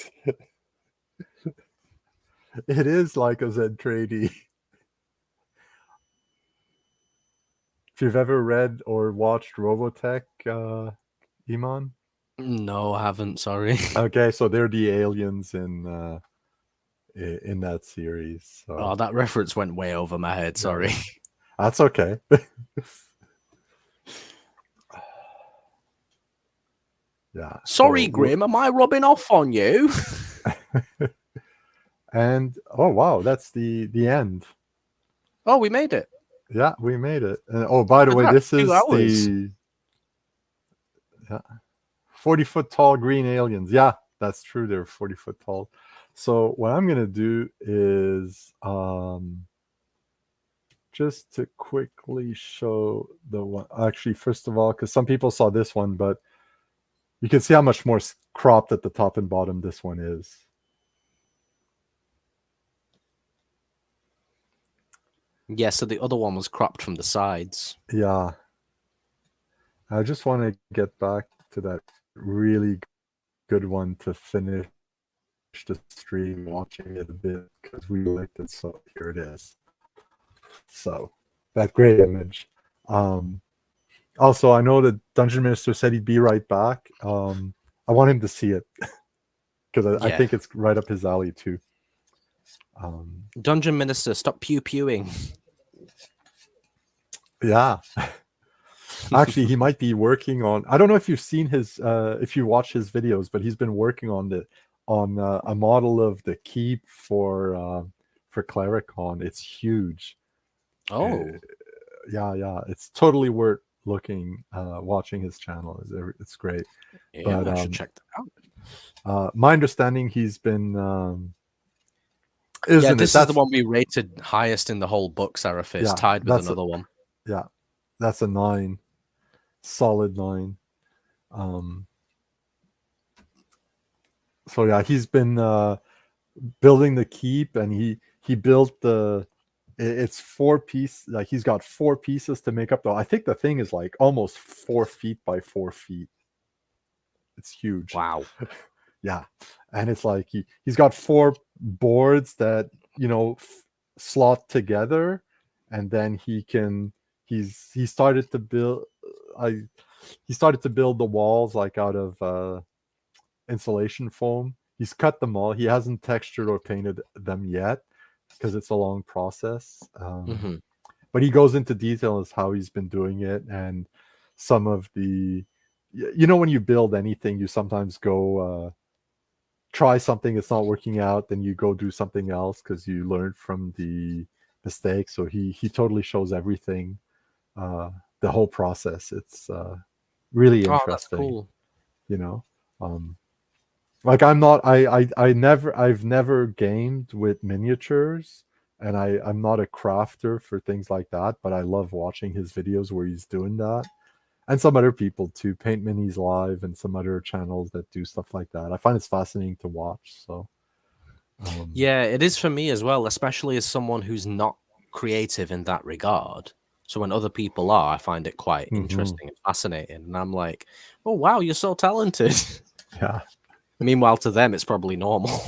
It is like a Zentradi. if you've ever read or watched Robotech, Iman. No, I haven't. Sorry. Okay, so they're the aliens in that series. Oh, So that reference went way over my head. yeah, Sorry. that's okay. Yeah. Sorry, So Grim. Am I rubbing off on you? and oh wow, that's the end. Oh, we made it. Yeah, we made it. And, oh, by the Look way, at that, this 2 is hours. the 40-foot tall green aliens. Yeah, that's true. They're 40-foot tall. So what I'm gonna do is just to quickly show the one. Actually, first of all, because some people saw this one, but you can see how much more cropped at the top and bottom this one is. Yeah, so the other one was cropped from the sides. Yeah. I just want to get back to that really good one to finish the stream watching it a bit because we liked it. So here it is. So that great image. Also, I know the Dungeon Minister said he'd be right back. I want him to see it because I think it's right up his alley too. Dungeon Minister, stop pew-pewing. Yeah. Actually, he might be working on. I don't know if you've seen his, if you watch his videos, but he's been working on a model of the keep for Clericon. It's huge. Oh, Yeah. It's totally worth looking, watching his channel. It's great. yeah, But I should check that out. my understanding, he's been. Yeah, Isn't it? this is the one we rated highest in the whole book, Seraphis, Yeah, tied with another one. Yeah, that's a 9, solid 9. So yeah, he's been building the keep, and he built the. It's 4 piece. Like he's got 4 pieces to make up. Though I think the thing is like almost 4 feet by 4 feet. It's huge. Wow. Yeah, and it's like he's got 4 boards that slot together, and then he started to build. He started to build the walls like out of insulation foam. He's cut them all. He hasn't textured or painted them yet because it's a long process. But he goes into detail as how he's been doing it, and some of the, when you build anything, you sometimes go try something, it's not working out, then you go do something else because you learned from the mistake. So he totally shows everything, the whole process. It's really interesting. Oh, that's cool. Like I've never gamed with miniatures, and I'm not a crafter for things like that, but I love watching his videos where he's doing that. And some other people too, Paint Minis Live and some other channels that do stuff like that. I find it's fascinating to watch. So yeah, it is for me as well, especially as someone who's not creative in that regard. So when other people are, I find it quite interesting and fascinating. And I'm like, oh wow, you're so talented. Yeah. Meanwhile, to them, it's probably normal.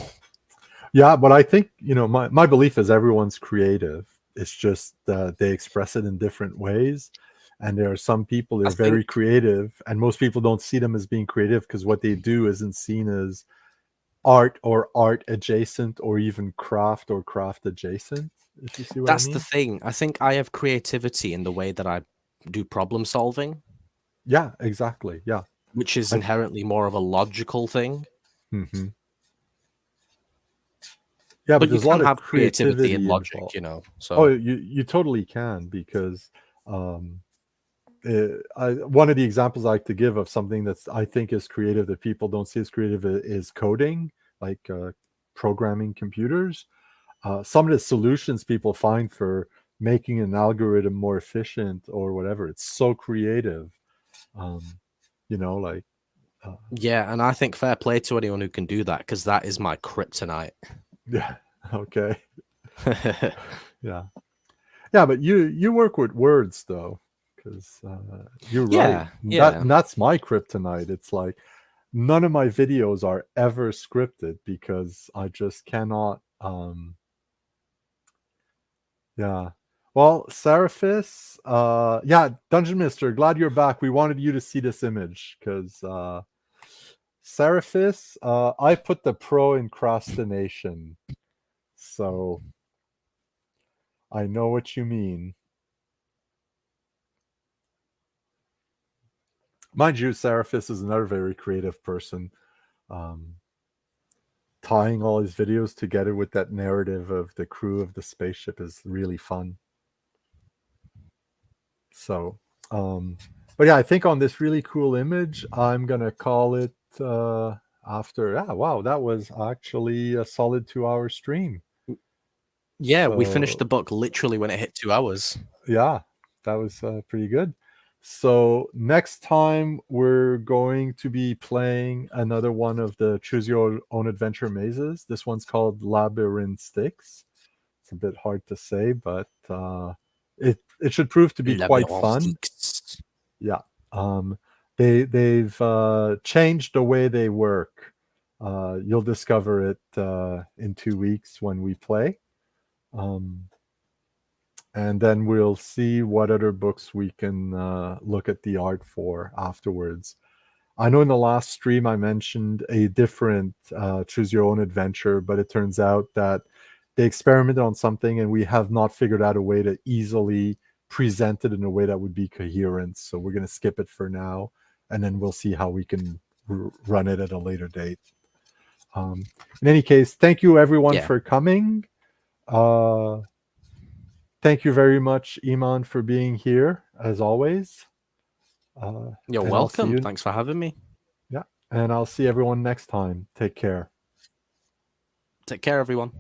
Yeah, but I think, my belief is everyone's creative. It's just they express it in different ways. And there are some people that are very creative, and most people don't see them as being creative because what they do isn't seen as art or art adjacent or even craft or craft adjacent, if you see what I mean. That's the thing. I think I have creativity in the way that I do problem solving. Yeah, exactly. Yeah. Which is inherently more of a logical thing. Mm-hmm. Yeah, but there's you a lot can of have creativity in logic, involved. So oh, you totally can, because one of the examples I like to give of something that's I think is creative that people don't see as creative is coding, like programming computers. Some of the solutions people find for making an algorithm more efficient or whatever, it's so creative. Like yeah, and I think fair play to anyone who can do that, because that is my kryptonite. Yeah. Okay. Yeah. But you work with words though, because you're right. Yeah. That's my kryptonite. It's like none of my videos are ever scripted because I just cannot. Yeah. Well, Seraphis, yeah, Dungeon Mister, glad you're back. We wanted you to see this image because Seraphis, I put the pro in crastination, so I know what you mean. Mind you, Seraphis is another very creative person. Um, Tying all his videos together with that narrative of the crew of the spaceship is really fun. So, but yeah, I think on this really cool image, I'm gonna call it after. Yeah, wow, that was actually a solid 2 hour stream. Yeah, we finished the So book literally when it hit 2 hours. yeah, that was pretty good. So next time we're going to be playing another one of the choose your own adventure mazes. This one's called Labyrinth Sticks. It's a bit hard to say, but it should prove to be quite fun. Labyrinthics. Yeah. They've changed the way they work. You'll discover it in 2 weeks when we play. Um, and then we'll see what other books we can look at the art for afterwards. I know in the last stream I mentioned a different choose your own adventure, but it turns out that they experimented on something and we have not figured out a way to easily present it in a way that would be coherent. So we're going to skip it for now, and then we'll see how we can run it at a later date. In any case, thank you everyone Yeah. for coming. Thank you very much, Iman, for being here as always. You're And I'll see welcome. you. Thanks for having me. Yeah, and I'll see everyone next time. Take care. Take care, everyone.